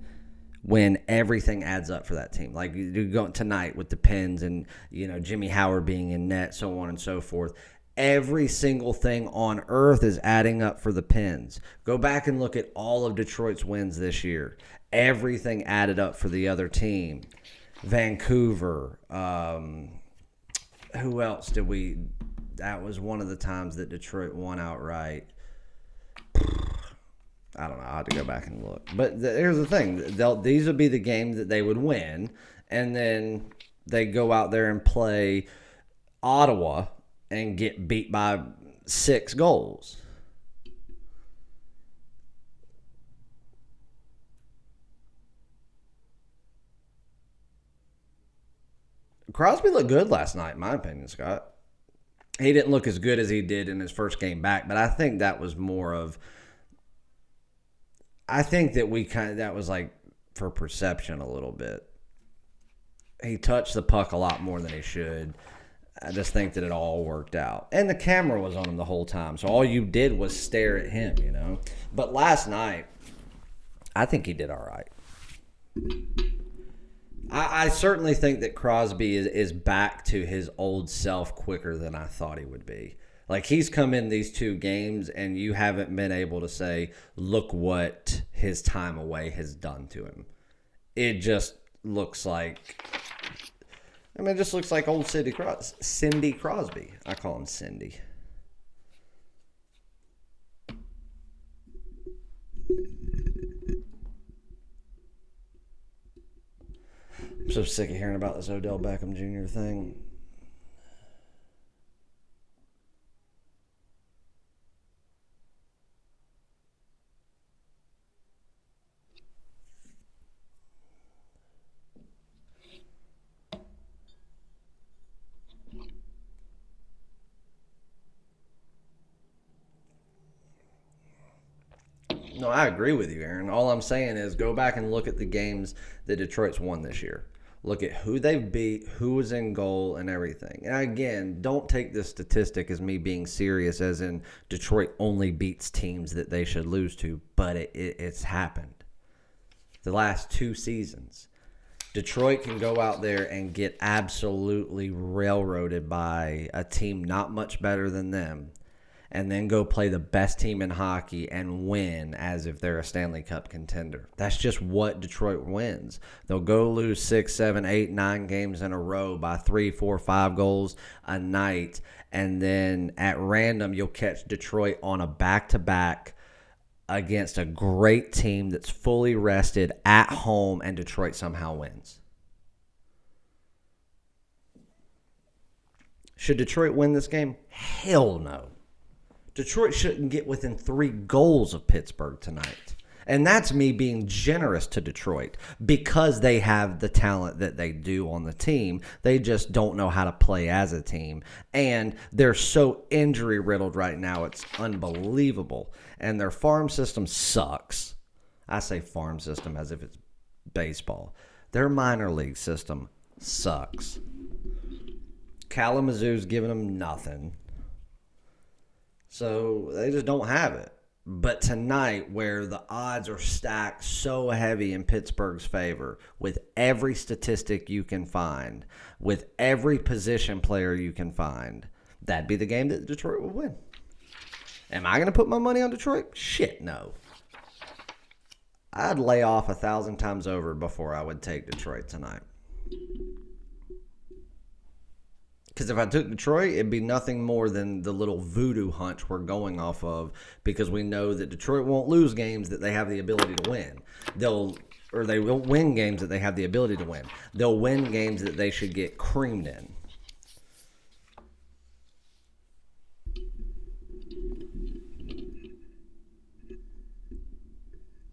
when everything adds up for that team. Like you go tonight with the Pens and, Jimmy Howard being in net, so on and so forth. Every single thing on earth is adding up for the Pens. Go back and look at all of Detroit's wins this year. Everything added up for the other team. Vancouver. Who else did we... That was one of the times that Detroit won outright. I don't know. I'll have to go back and look. But here's the thing. These would be the games that they would win. And then they go out there and play Ottawa and get beat by 6 goals. Crosby looked good last night, in my opinion, Scott. He didn't look as good as he did in his first game back, but I think that was more of... I think that that was like for perception a little bit. He touched the puck a lot more than he should. I just think that it all worked out. And the camera was on him the whole time, so all you did was stare at him, But last night, I think he did all right. I certainly think that Crosby is back to his old self quicker than I thought he would be. Like, he's come in these 2 games, and you haven't been able to say, look what his time away has done to him. It just looks like... it just looks like old Cindy Crosby. I call him Cindy. I'm so sick of hearing about this Odell Beckham Jr. thing. No, I agree with you, Aaron. All I'm saying is go back and look at the games that Detroit's won this year. Look at who they've beat, who was in goal, and everything. And again, don't take this statistic as me being serious, as in Detroit only beats teams that they should lose to, but it's happened. The last 2 seasons. Detroit can go out there and get absolutely railroaded by a team not much better than them. and then go play the best team in hockey and win as if they're a Stanley Cup contender. That's just what Detroit wins. They'll go lose 6, 7, 8, 9 games in a row by 3, 4, 5 goals a night, and then at random you'll catch Detroit on a back-to-back against a great team that's fully rested at home, and Detroit somehow wins. Should Detroit win this game? Hell no. Detroit shouldn't get within 3 goals of Pittsburgh tonight. And that's me being generous to Detroit because they have the talent that they do on the team. They just don't know how to play as a team. And they're so injury riddled right now, it's unbelievable. And their farm system sucks. I say farm system as if it's baseball. Their minor league system sucks. Kalamazoo's giving them nothing. So they just don't have it. But tonight, where the odds are stacked so heavy in Pittsburgh's favor, with every statistic you can find, with every position player you can find, that'd be the game that Detroit will win. Am I going to put my money on Detroit? Shit, no. I'd lay off 1,000 times over before I would take Detroit tonight. Because if I took Detroit, it'd be nothing more than the little voodoo hunch we're going off of, because we know that Detroit won't lose games that they have the ability to win. They will win games that they have the ability to win. They'll win games that they should get creamed in.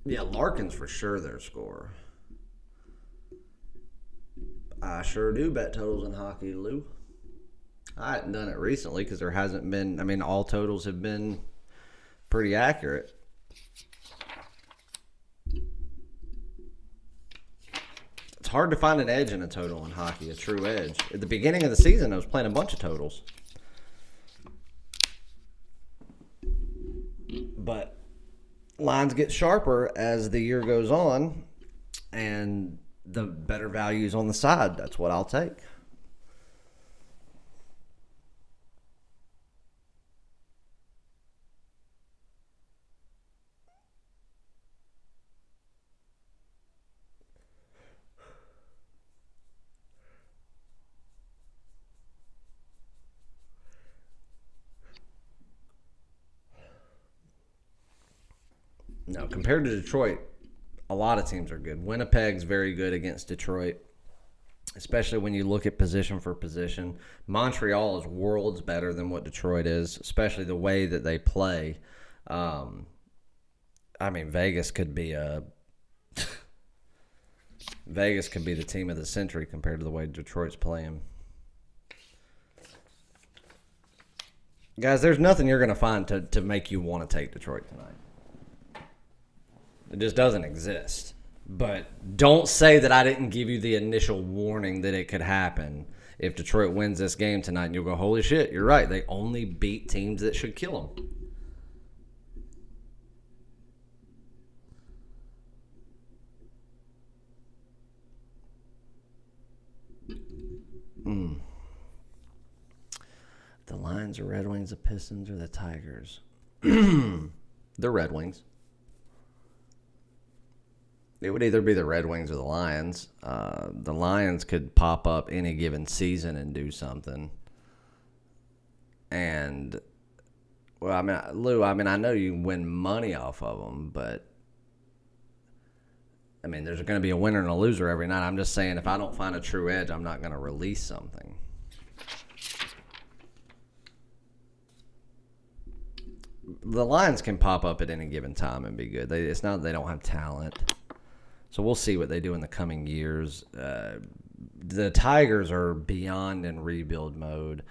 Yeah, Larkin's for sure their scorer. I sure do bet totals in hockey, Lou. I hadn't done it recently because there hasn't been, I mean, all totals have been pretty accurate. It's hard to find an edge in a total in hockey, a true edge. At the beginning of the season, I was playing a bunch of totals. But lines get sharper as the year goes on, and the better values on the side. That's what I'll take. No, compared to Detroit, a lot of teams are good. Winnipeg's very good against Detroit, especially when you look at position for position. Montreal is worlds better than what Detroit is, especially the way that they play. I mean, Vegas could be the team of the century compared to the way Detroit's playing. Guys, there's nothing you're going to find to make you want to take Detroit tonight. It just doesn't exist. But don't say that I didn't give you the initial warning that it could happen if Detroit wins this game tonight, and you'll go, holy shit, you're right. They only beat teams that should kill them. The Lions or Red Wings, the Pistons or the Tigers? The Red Wings. It would either be the Red Wings or the Lions. The Lions could pop up any given season and do something. And, well, I mean, Lou, I know you win money off of them, but, I mean, there's going to be a winner and a loser every night. I'm just saying if I don't find a true edge, I'm not going to release something. The Lions can pop up at any given time and be good. It's not that they don't have talent. So we'll see what they do in the coming years. The Tigers are beyond in rebuild mode.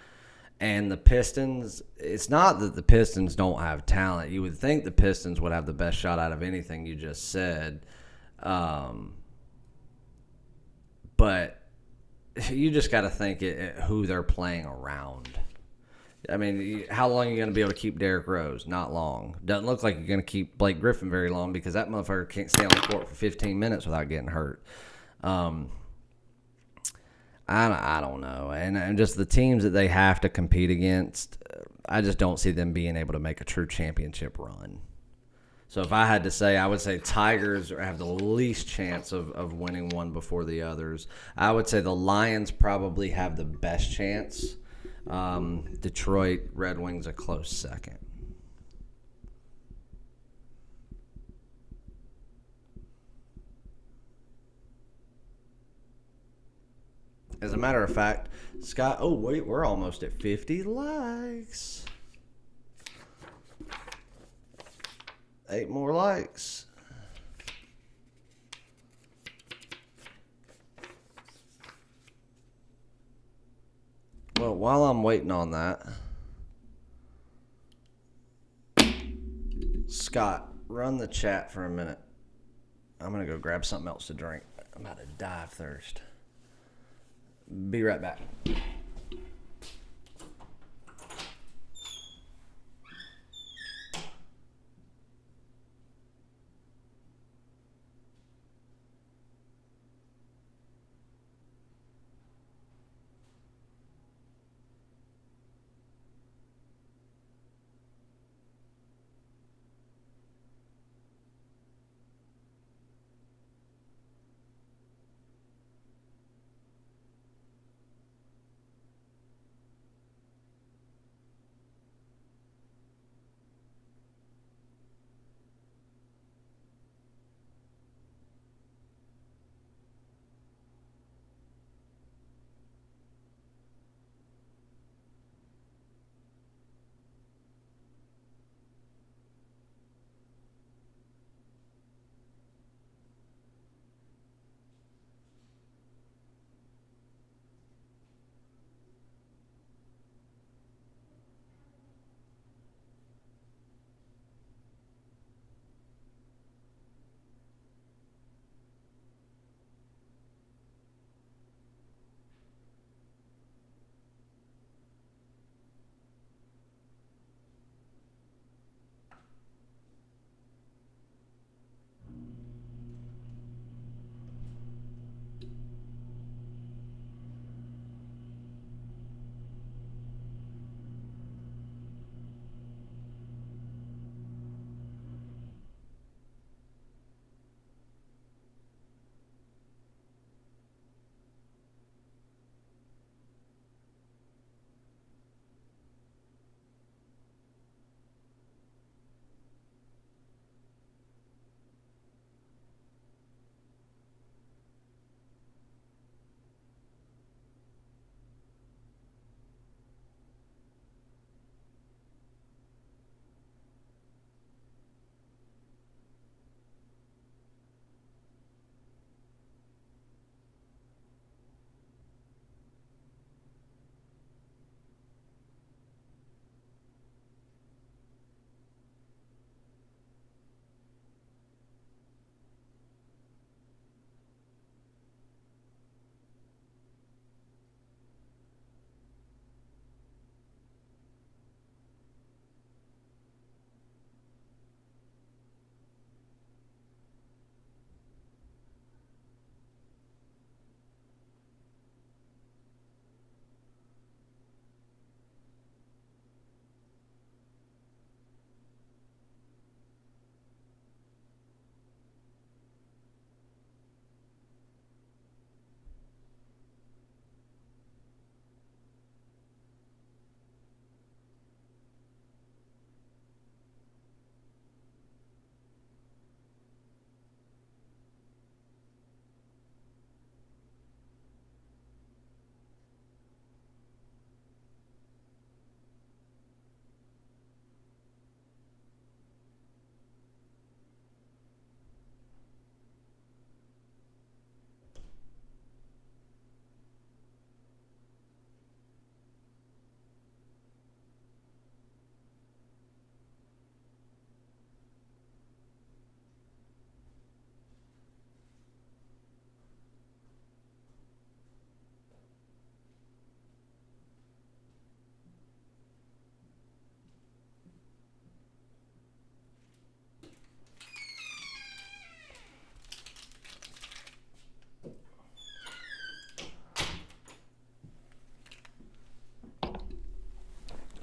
And the Pistons, it's not that the Pistons don't have talent. You would think the Pistons would have the best shot out of anything you just said. But you just got to think who they're playing around. I mean, how long are you going to be able to keep Derrick Rose? Not long. Doesn't look like you're going to keep Blake Griffin very long because that motherfucker can't stay on the court for 15 minutes without getting hurt. I don't know. And just the teams that they have to compete against, I just don't see them being able to make a true championship run. So if I had to say, I would say Tigers have the least chance of winning one before the others. I would say the Lions probably have the best chance. Detroit Red Wings a close second. As a matter of fact, Scott, oh, wait, we're almost at 50 likes. 8 more likes. Well, while I'm waiting on that, Scott, run the chat for a minute. I'm going to go grab something else to drink. I'm about to die of thirst. Be right back.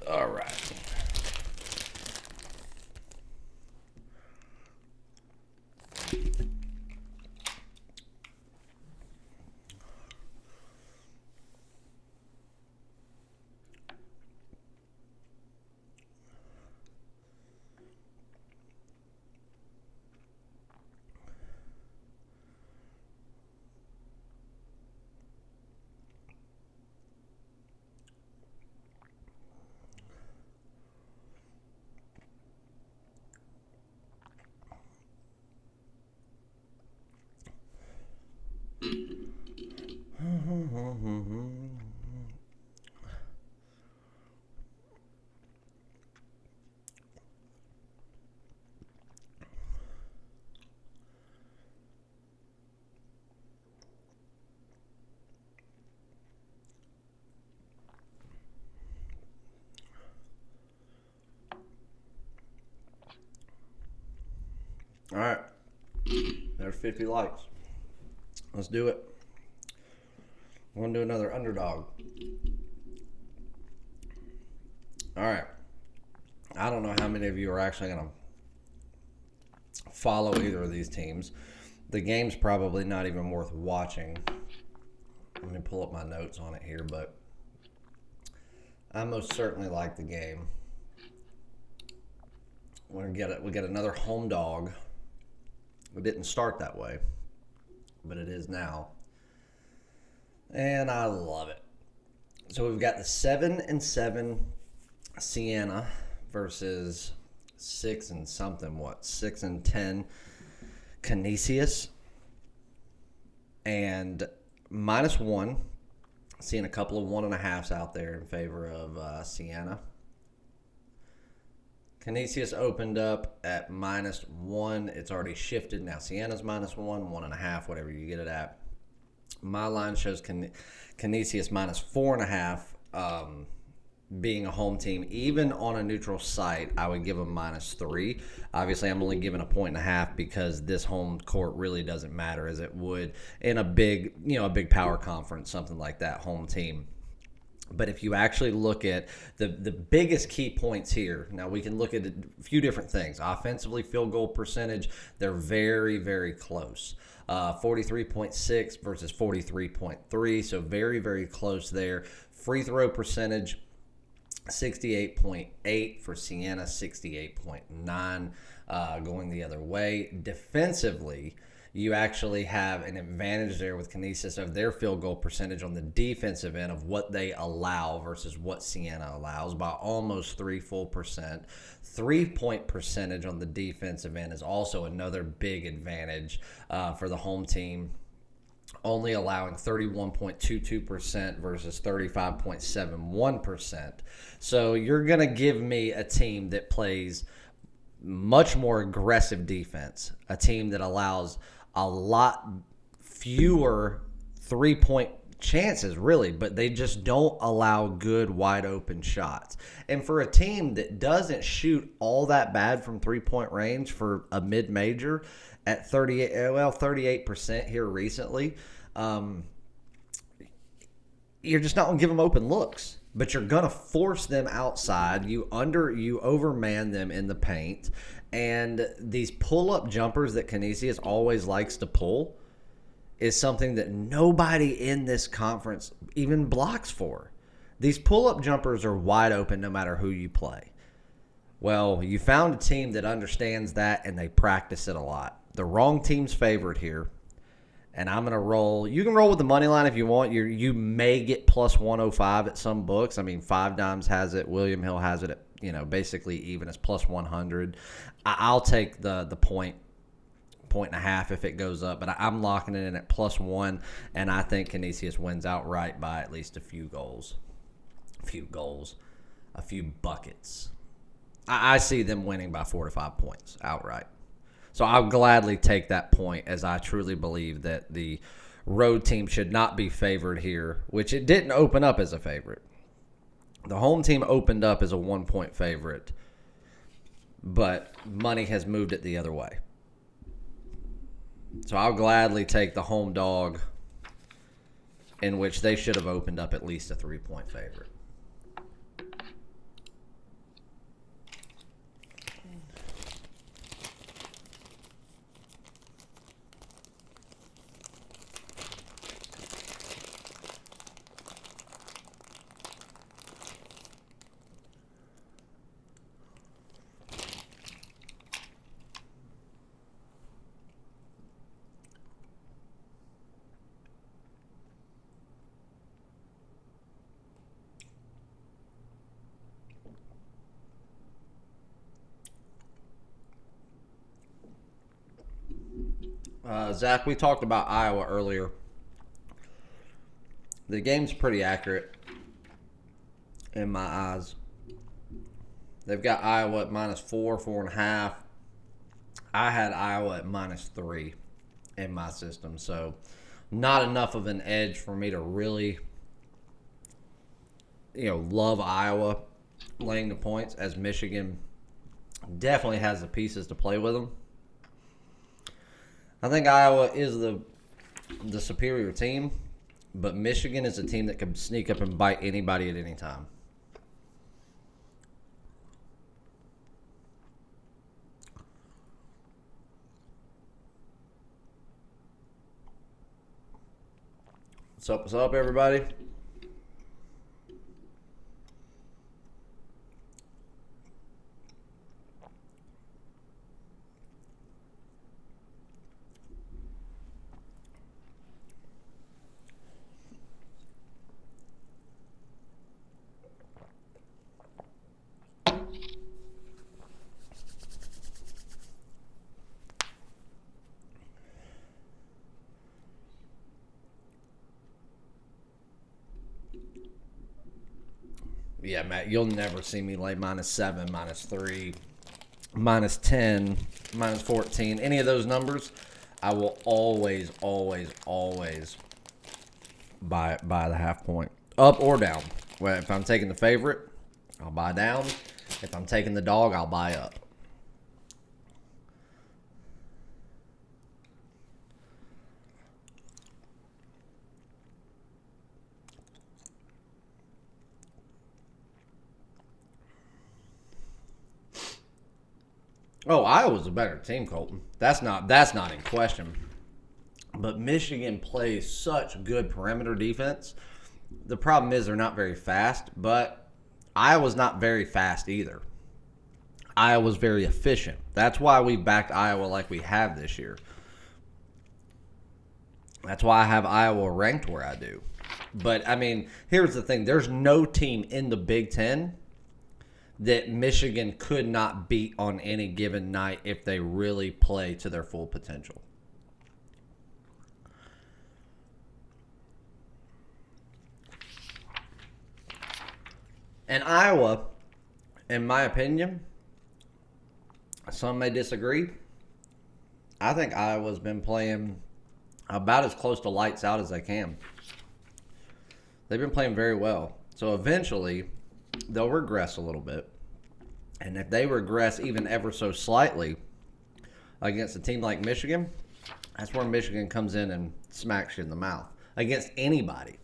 All right. All right. There's 50 likes. Let's do it. We're going to do another underdog. All right. I don't know how many of you are actually going to follow either of these teams. The game's probably not even worth watching. Let me pull up my notes on it here, but I most certainly like the game. We're gonna get it. We get another home dog. It didn't start that way, but it is now, and I love it. So we've got the 7-7 Siena versus 6-10 Canisius, and -1. Seeing a couple of 1.5s out there in favor of Siena. Canisius opened up at -1. It's already shifted. Now Siena's -1, 1.5, whatever you get it at. My line shows Canisius -4.5. Being a home team, even on a neutral site, I would give them -3. Obviously, I'm only giving a 1.5 because this home court really doesn't matter as it would in a big power conference, something like that, home team. But if you actually look at the biggest key points here, now we can look at a few different things. Offensively, field goal percentage, they're very, very close. 43.6 versus 43.3, so very, very close there. Free throw percentage, 68.8 for Siena, 68.9 going the other way. Defensively, you actually have an advantage there with Canisius of their field goal percentage on the defensive end of what they allow versus what Siena allows by almost 3 full percent. 3-point percentage on the defensive end is also another big advantage for the home team, only allowing 31.22% versus 35.71%. So you're going to give me a team that plays much more aggressive defense, a team that allows a lot fewer 3-point chances, really, but they just don't allow good wide open shots. And for a team that doesn't shoot all that bad from 3-point range for a mid-major at 38% here recently, you're just not going to give them open looks, but you're going to force them outside. You overman them in the paint, and these pull-up jumpers that Canisius always likes to pull is something that nobody in this conference even blocks for. These pull-up jumpers are wide open no matter who you play. Well, you found a team that understands that, and they practice it a lot. The wrong team's favored here, and I'm going to roll. You can roll with the money line if you want. You may get plus 105 at some books. I mean, 5 Dimes has it. William Hill has it at, basically even as plus 100. I'll take the point and a half if it goes up, but I'm locking it in at plus 1, and I think Canisius wins outright by at least a few goals, a few buckets. I see them winning by 4 to 5 points outright. So I'll gladly take that point, as I truly believe that the road team should not be favored here, which it didn't open up as a favorite. The home team opened up as a 1-point favorite, but money has moved it the other way. So I'll gladly take the home dog, in which they should have opened up at least a 3-point favorite. Zach, we talked about Iowa earlier. The game's pretty accurate in my eyes. They've got Iowa at -4, 4.5. I had Iowa at -3 in my system, so not enough of an edge for me to really, love Iowa laying the points, as Michigan definitely has the pieces to play with them. I think Iowa is the superior team, but Michigan is a team that can sneak up and bite anybody at any time. What's up, everybody? Yeah, Matt, you'll never see me lay -7, -3, -10, -14. Any of those numbers, I will always, always, always buy the half point, up or down. Well, if I'm taking the favorite, I'll buy down. If I'm taking the dog, I'll buy up. Oh, Iowa's a better team, Colton. That's not in question. But Michigan plays such good perimeter defense. The problem is they're not very fast, but Iowa's not very fast either. Iowa's very efficient. That's why we backed Iowa like we have this year. That's why I have Iowa ranked where I do. But, I mean, here's the thing. There's no team in the Big Ten that Michigan could not beat on any given night if they really play to their full potential. And Iowa, in my opinion, some may disagree, I think Iowa's been playing about as close to lights out as they can. They've been playing very well. So eventually, they'll regress a little bit. And if they regress even ever so slightly against a team like Michigan, that's where Michigan comes in and smacks you in the mouth against anybody.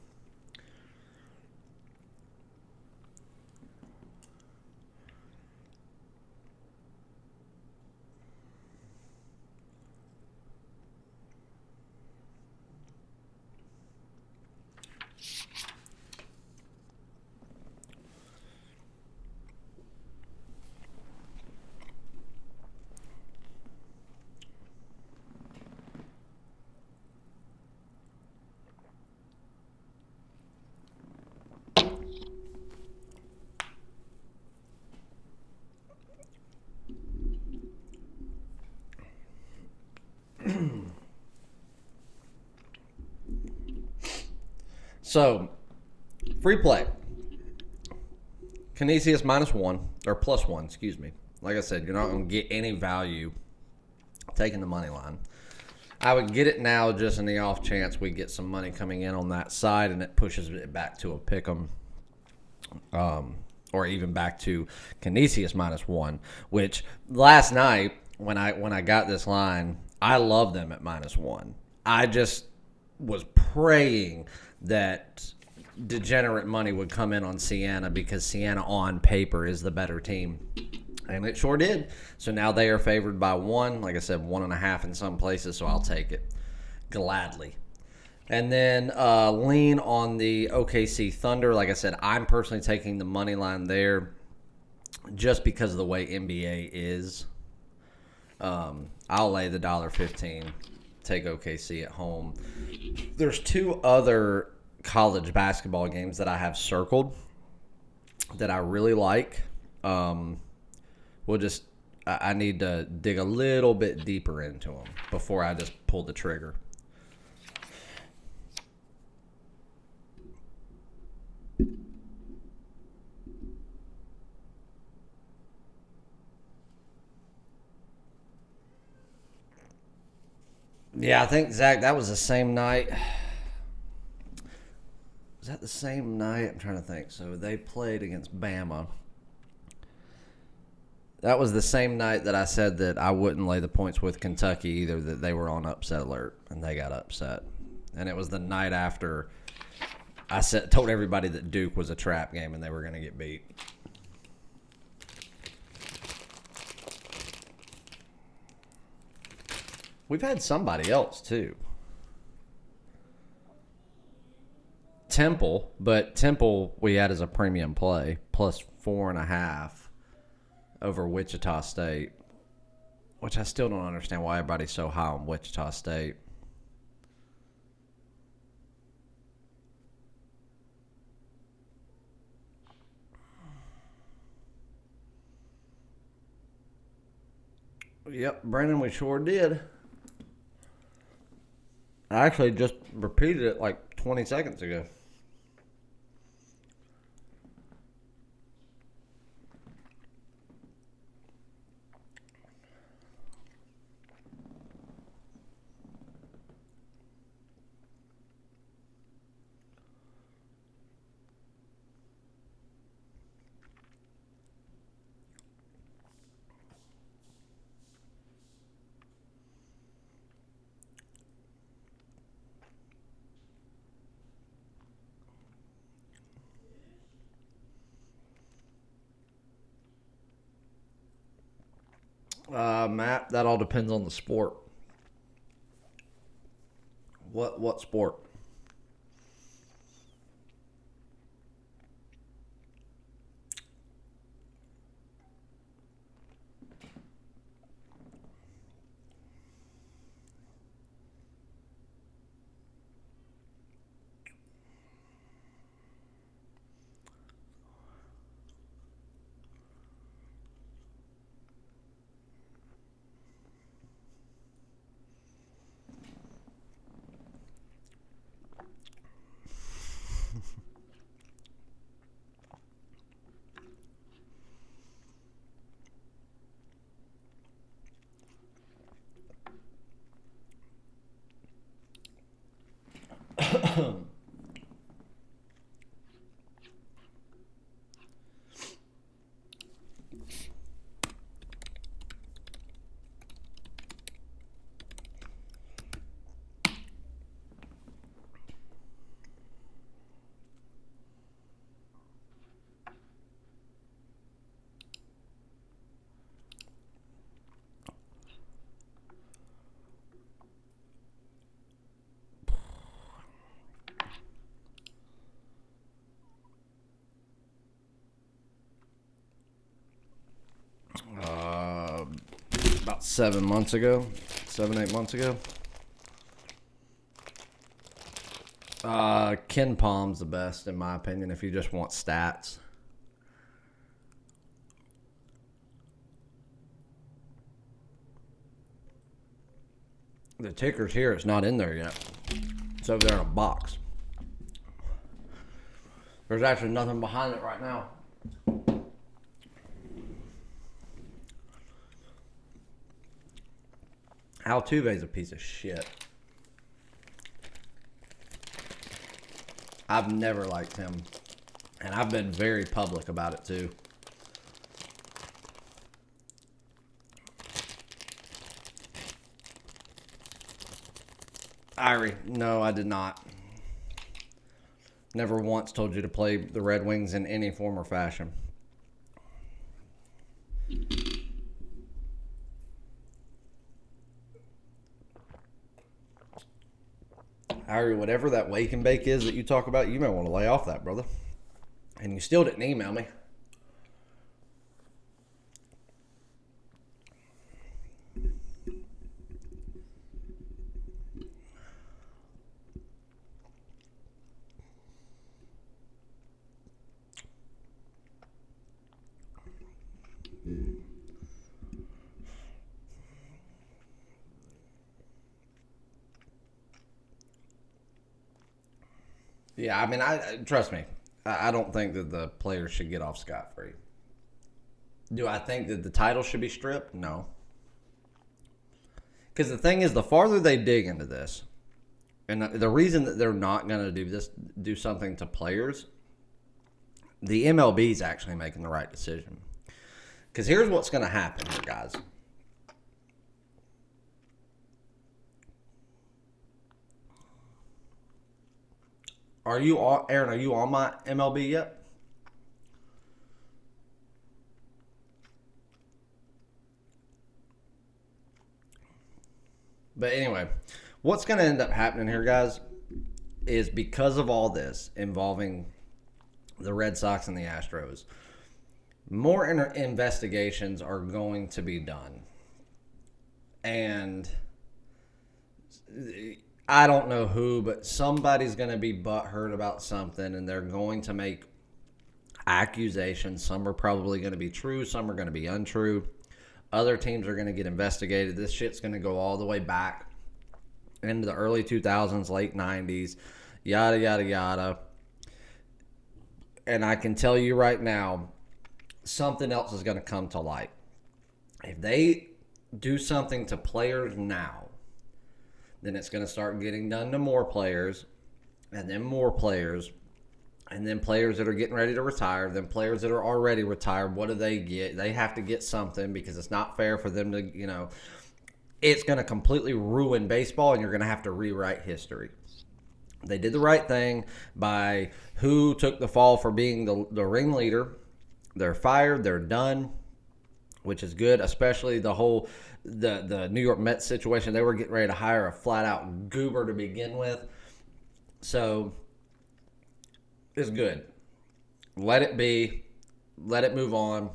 So, free play. Canisius -1, or +1, excuse me. Like I said, you're not going to get any value taking the money line. I would get it now just in the off chance we get some money coming in on that side and it pushes it back to a pick 'em. Or even back to Canisius -1, which last night when I got this line, I love them at -1. I just was praying that degenerate money would come in on Siena because Siena on paper is the better team. And it sure did. So now they are favored by 1. Like I said, 1.5 in some places, so I'll take it gladly. And then lean on the OKC Thunder. Like I said, I'm personally taking the money line there just because of the way NBA is. I'll lay the $1.15, take OKC at home. There's 2 other college basketball games that I have circled that I really like. I need to dig a little bit deeper into them before I just pull the trigger. Yeah, I think, Zach, that was the same night. Was that the same night? I'm trying to think. So they played against Bama. That was the same night that I said that I wouldn't lay the points with Kentucky either, that they were on upset alert, and they got upset. And it was the night after I told everybody that Duke was a trap game and they were going to get beat. We've had somebody else, too. Temple, but Temple we had as a premium play, plus 4.5 over Wichita State, which I still don't understand why everybody's so high on Wichita State. Yep, Brandon, we sure did. I actually just repeated it like 20 seconds ago. Matt, that all depends on the sport. What sport? About 7 months ago, 8 months ago. Ken Palm's the best in my opinion if you just want stats. The ticker's here. It's not in there yet. It's over there in a box. There's actually nothing behind it right now. Altuve's a piece of shit. I've never liked him. And I've been very public about it too. Irie, no, I did not. Never once told you to play the Red Wings in any form or fashion. Irie, whatever that wake and bake is that you talk about, you may want to lay off that, brother. And you still didn't email me. Yeah, I mean, trust me. I don't think that the players should get off scot-free. Do I think that the title should be stripped? No. Because the thing is, the farther they dig into this, and the reason that they're not going to do something to players, the MLB is actually making the right decision. Because here's what's going to happen here, guys. Aaron, are you on my MLB yet? But anyway, what's going to end up happening here, guys, is because of all this involving the Red Sox and the Astros, more investigations are going to be done. And I don't know who, but somebody's going to be butthurt about something, and they're going to make accusations. Some are probably going to be true. Some are going to be untrue. Other teams are going to get investigated. This shit's going to go all the way back into the early 2000s, late 90s, yada, yada, yada. And I can tell you right now, something else is going to come to light. If they do something to players now, then it's going to start getting done to more players, and then more players, and then players that are getting ready to retire, then players that are already retired. What do they get? They have to get something because it's not fair for them to, it's going to completely ruin baseball, and you're going to have to rewrite history. They did the right thing by who took the fall for being the ringleader. They're fired. They're done, which is good, especially the New York Mets situation. They were getting ready to hire a flat-out goober to begin with. So it's good. Let it be. Let it move on.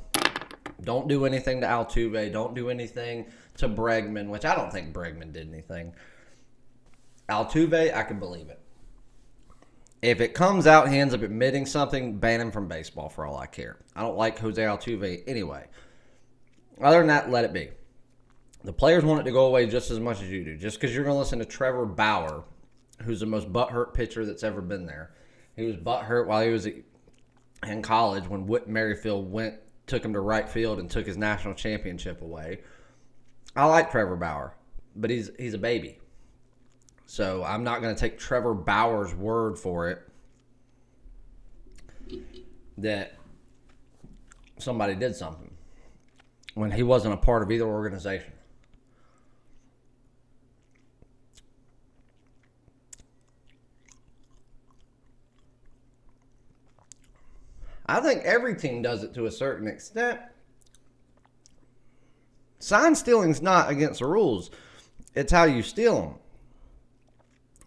Don't do anything to Altuve. Don't do anything to Bregman, which I don't think Bregman did anything. Altuve, I can believe it. If it comes out, he ends up admitting something, ban him from baseball for all I care. I don't like Jose Altuve anyway. Other than that, let it be. The players want it to go away just as much as you do. Just because you're going to listen to Trevor Bauer, who's the most butthurt pitcher that's ever been there. He was butthurt while he was in college when Whit Merrifield took him to right field and took his national championship away. I like Trevor Bauer, but he's a baby. So I'm not going to take Trevor Bauer's word for it that somebody did something when he wasn't a part of either organization. I think every team does it to a certain extent. Sign stealing's not against the rules. It's how you steal them.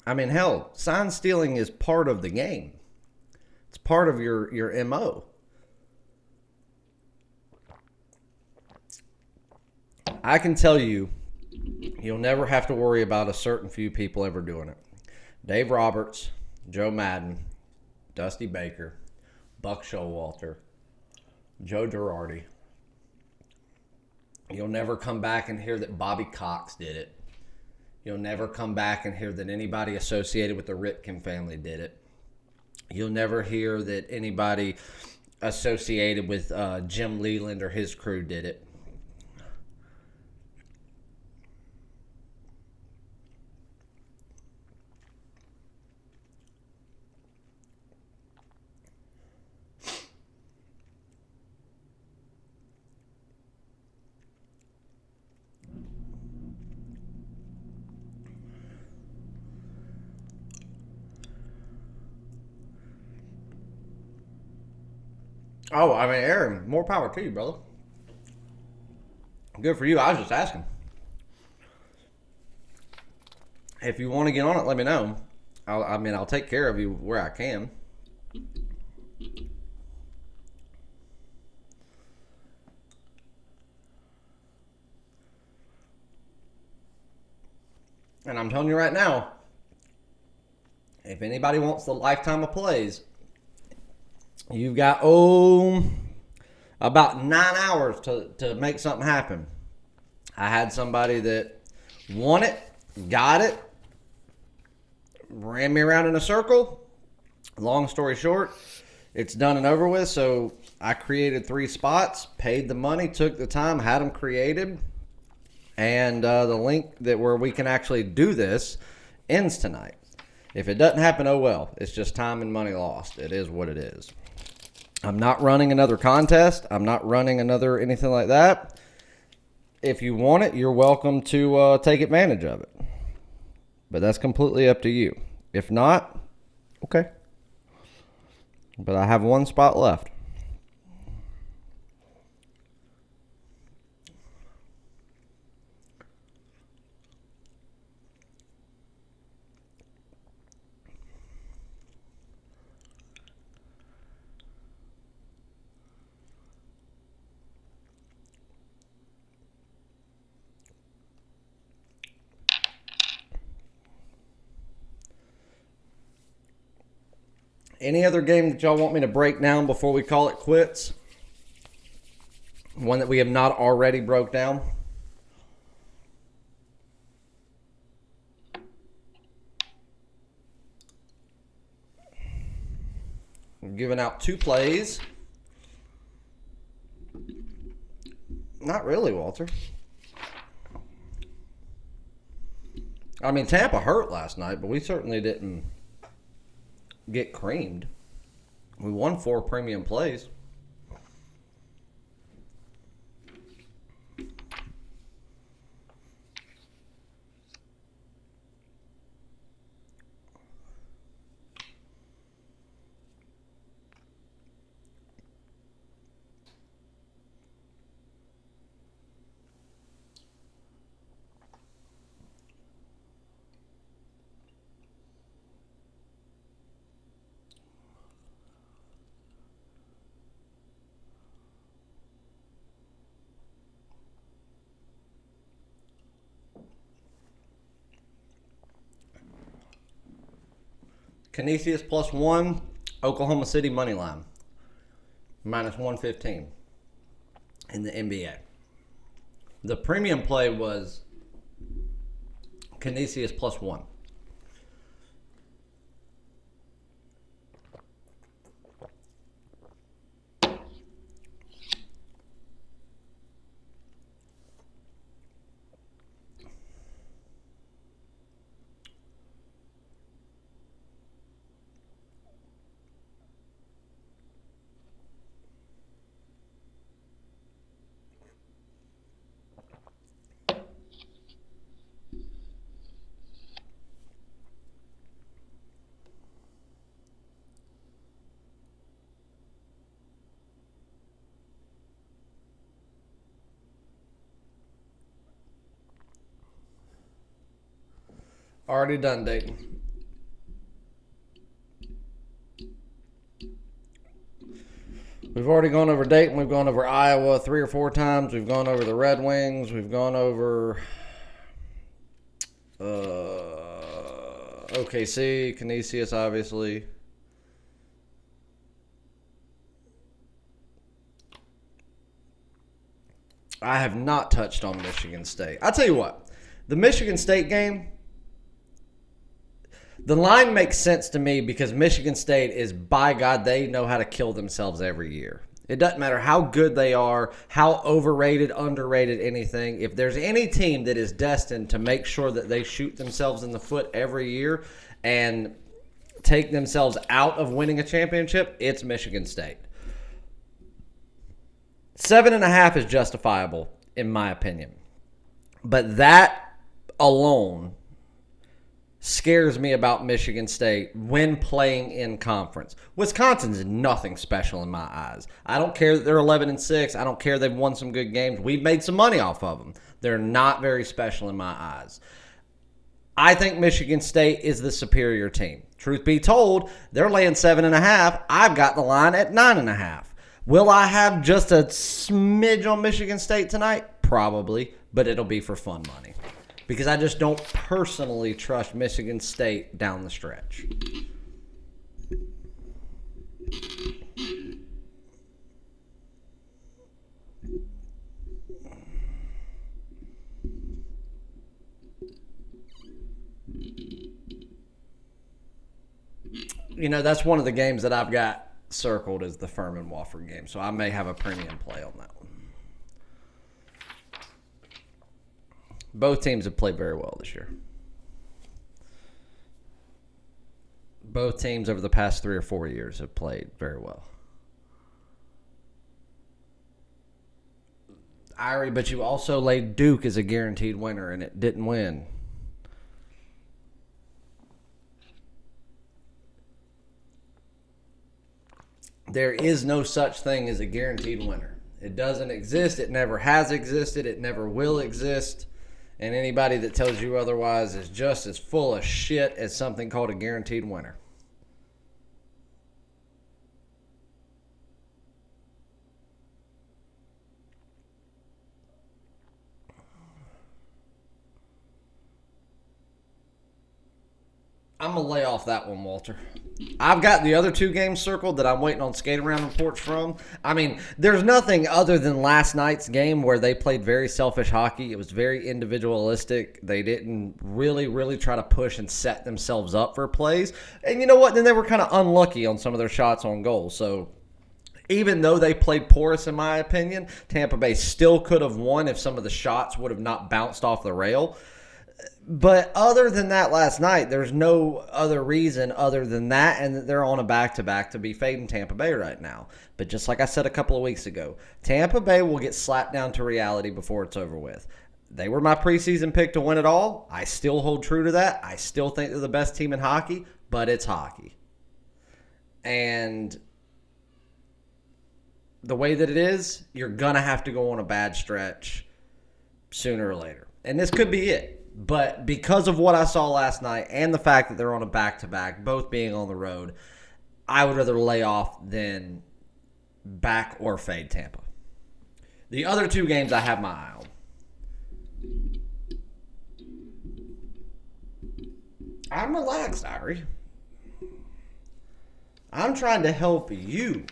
I mean, hell, sign stealing is part of the game. It's part of your MO. I can tell you, you'll never have to worry about a certain few people ever doing it. Dave Roberts, Joe Madden, Dusty Baker, Buck Showalter, Joe Girardi. You'll never come back and hear that Bobby Cox did it. You'll never come back and hear that anybody associated with the Ripken family did it. You'll never hear that anybody associated with Jim Leland or his crew did it. Oh, I mean, Aaron, more power to you, brother. Good for you. I was just asking. If you want to get on it, let me know. I'll take care of you where I can. And I'm telling you right now, if anybody wants the lifetime of plays, you've got, about 9 hours to make something happen. I had somebody that won it, got it, ran me around in a circle. Long story short, it's done and over with. So I created 3 spots, paid the money, took the time, had them created. And the link where we can actually do this ends tonight. If it doesn't happen, oh well. It's just time and money lost. It is what it is. I'm not running another contest. I'm not running another anything like that. If you want it, you're welcome to take advantage of it. But that's completely up to you. If not, okay. But I have one spot left. Any other game that y'all want me to break down before we call it quits? One that we have not already broke down? I'm giving out 2 plays. Not really, Walter. I mean, Tampa hurt last night, but we certainly didn't get creamed. We won 4 premium plays. Canisius +1, Oklahoma City money line, -115 in the NBA. The premium play was Canisius +1. Already done, Dayton. We've already gone over Dayton. We've gone over Iowa 3 or 4 times. We've gone over the Red Wings. We've gone over OKC, Canisius, obviously. I have not touched on Michigan State. I'll tell you what. The Michigan State game, the line makes sense to me because Michigan State is, by God, they know how to kill themselves every year. It doesn't matter how good they are, how overrated, underrated, anything. If there's any team that is destined to make sure that they shoot themselves in the foot every year and take themselves out of winning a championship, it's Michigan State. 7.5 is justifiable, in my opinion. But that alone scares me about Michigan State when playing in conference. Wisconsin's nothing special in my eyes. I don't care that they're 11-6. I don't care they've won some good games. We've made some money off of them. They're not very special in my eyes. I think Michigan State is the superior team. Truth be told, they're laying 7.5. I've got the line at 9.5. Will I have just a smidge on Michigan State tonight? Probably, but it'll be for fun money. Because I just don't personally trust Michigan State down the stretch. You know, that's one of the games that I've got circled as the Furman Wofford game. So I may have a premium play on that one. Both teams have played very well this year. Both teams over the past 3 or 4 years have played very well. Irie, but you also laid Duke as a guaranteed winner, and it didn't win. There is no such thing as a guaranteed winner. It doesn't exist. It never has existed. It never will exist. And anybody that tells you otherwise is just as full of shit as something called a guaranteed winner. I'm going to lay off that one, Walter. I've got the other 2 games circled that I'm waiting on skate-around reports from. I mean, there's nothing other than last night's game where they played very selfish hockey. It was very individualistic. They didn't really try to push and set themselves up for plays. And you know what? Then they were kind of unlucky on some of their shots on goal. So even though they played porous, in my opinion, Tampa Bay still could have won if some of the shots would have not bounced off the rail. But other than that last night, there's no other reason other than that, and they're on a back-to-back to be fading Tampa Bay right now. But just like I said a couple of weeks ago, Tampa Bay will get slapped down to reality before it's over with. They were my preseason pick to win it all. I still hold true to that. I still think they're the best team in hockey, but it's hockey. And the way that it is, you're going to have to go on a bad stretch sooner or later. And this could be it. But because of what I saw last night and the fact that they're on a back-to-back, both being on the road, I would rather lay off than back or fade Tampa. The other 2 games I have my eye on. I'm relaxed, Irie. I'm trying to help you.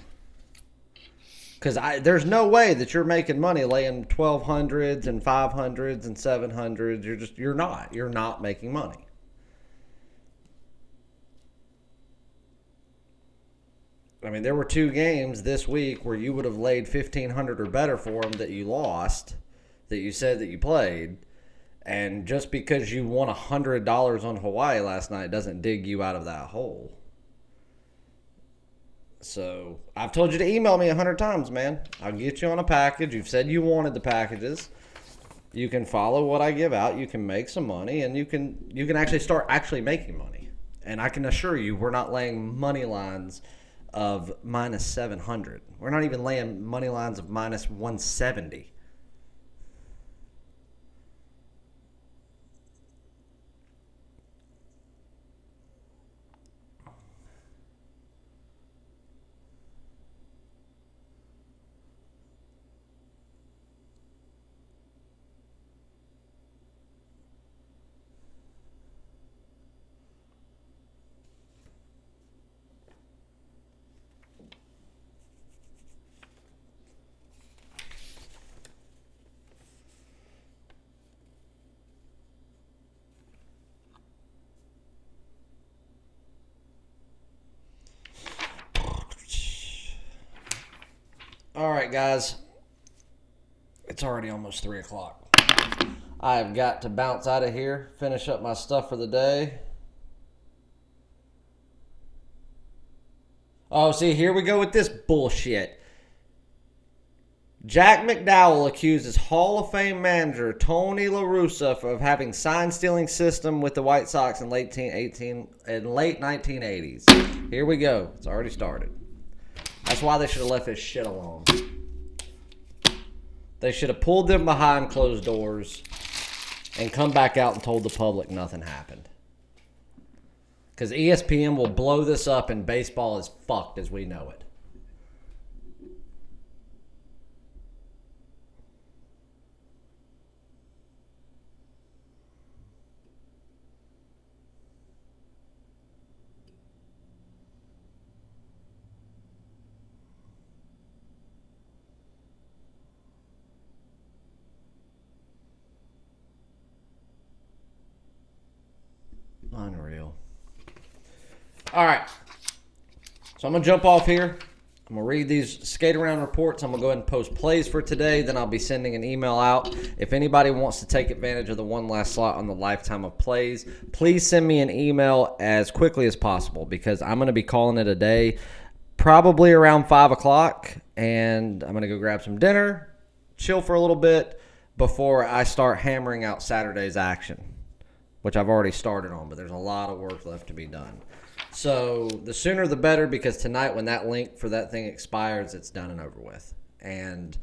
Because there's no way that you're making money laying 1,200s and 500s and 700s. You're not. You're not making money. I mean, there were 2 games this week where you would have laid 1,500 or better for them that you lost, that you said that you played. And just because you won $100 on Hawaii last night doesn't dig you out of that hole. So, I've told you to email me 100 times, man. I'll get you on a package. You've said you wanted the packages. You can follow what I give out. You can make some money, and you can actually start actually making money. And I can assure you, we're not laying money lines of minus 700. We're not even laying money lines of minus 170. All right, guys. It's already almost 3 o'clock. I've got to bounce out of here, finish up my stuff for the day. Oh, see, here we go with this bullshit. Jack McDowell accuses Hall of Fame manager Tony La Russa of having sign-stealing system with the White Sox in late 1980s. Here we go. It's already started. That's why they should have left this shit alone. They should have pulled them behind closed doors and come back out and told the public nothing happened. Because ESPN will blow this up and baseball is fucked as we know it. Unreal. All right. So I'm going to jump off here. I'm going to read these skate-around reports. I'm going to go ahead and post plays for today. Then I'll be sending an email out. If anybody wants to take advantage of the one last slot on the lifetime of plays, please send me an email as quickly as possible because I'm going to be calling it a day probably around 5 o'clock. And I'm going to go grab some dinner, chill for a little bit before I start hammering out Saturday's action, which I've already started on, but there's a lot of work left to be done. So the sooner the better, because tonight when that link for that thing expires, it's done and over with. And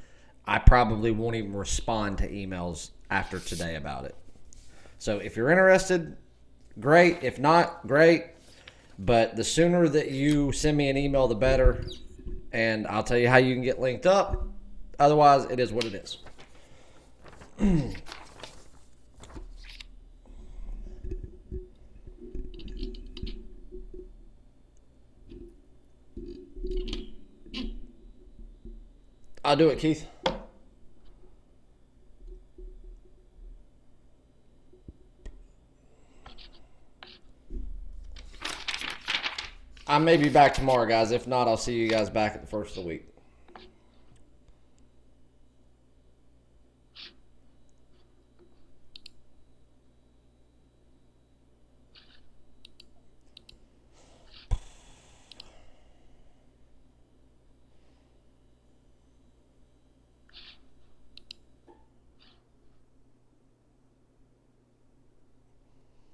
I probably won't even respond to emails after today about it. So if you're interested, great. If not, great. But the sooner that you send me an email, the better. And I'll tell you how you can get linked up. Otherwise, it is what it is. I'll do it, Keith. I may be back tomorrow, guys. If not, I'll see you guys back at the first of the week.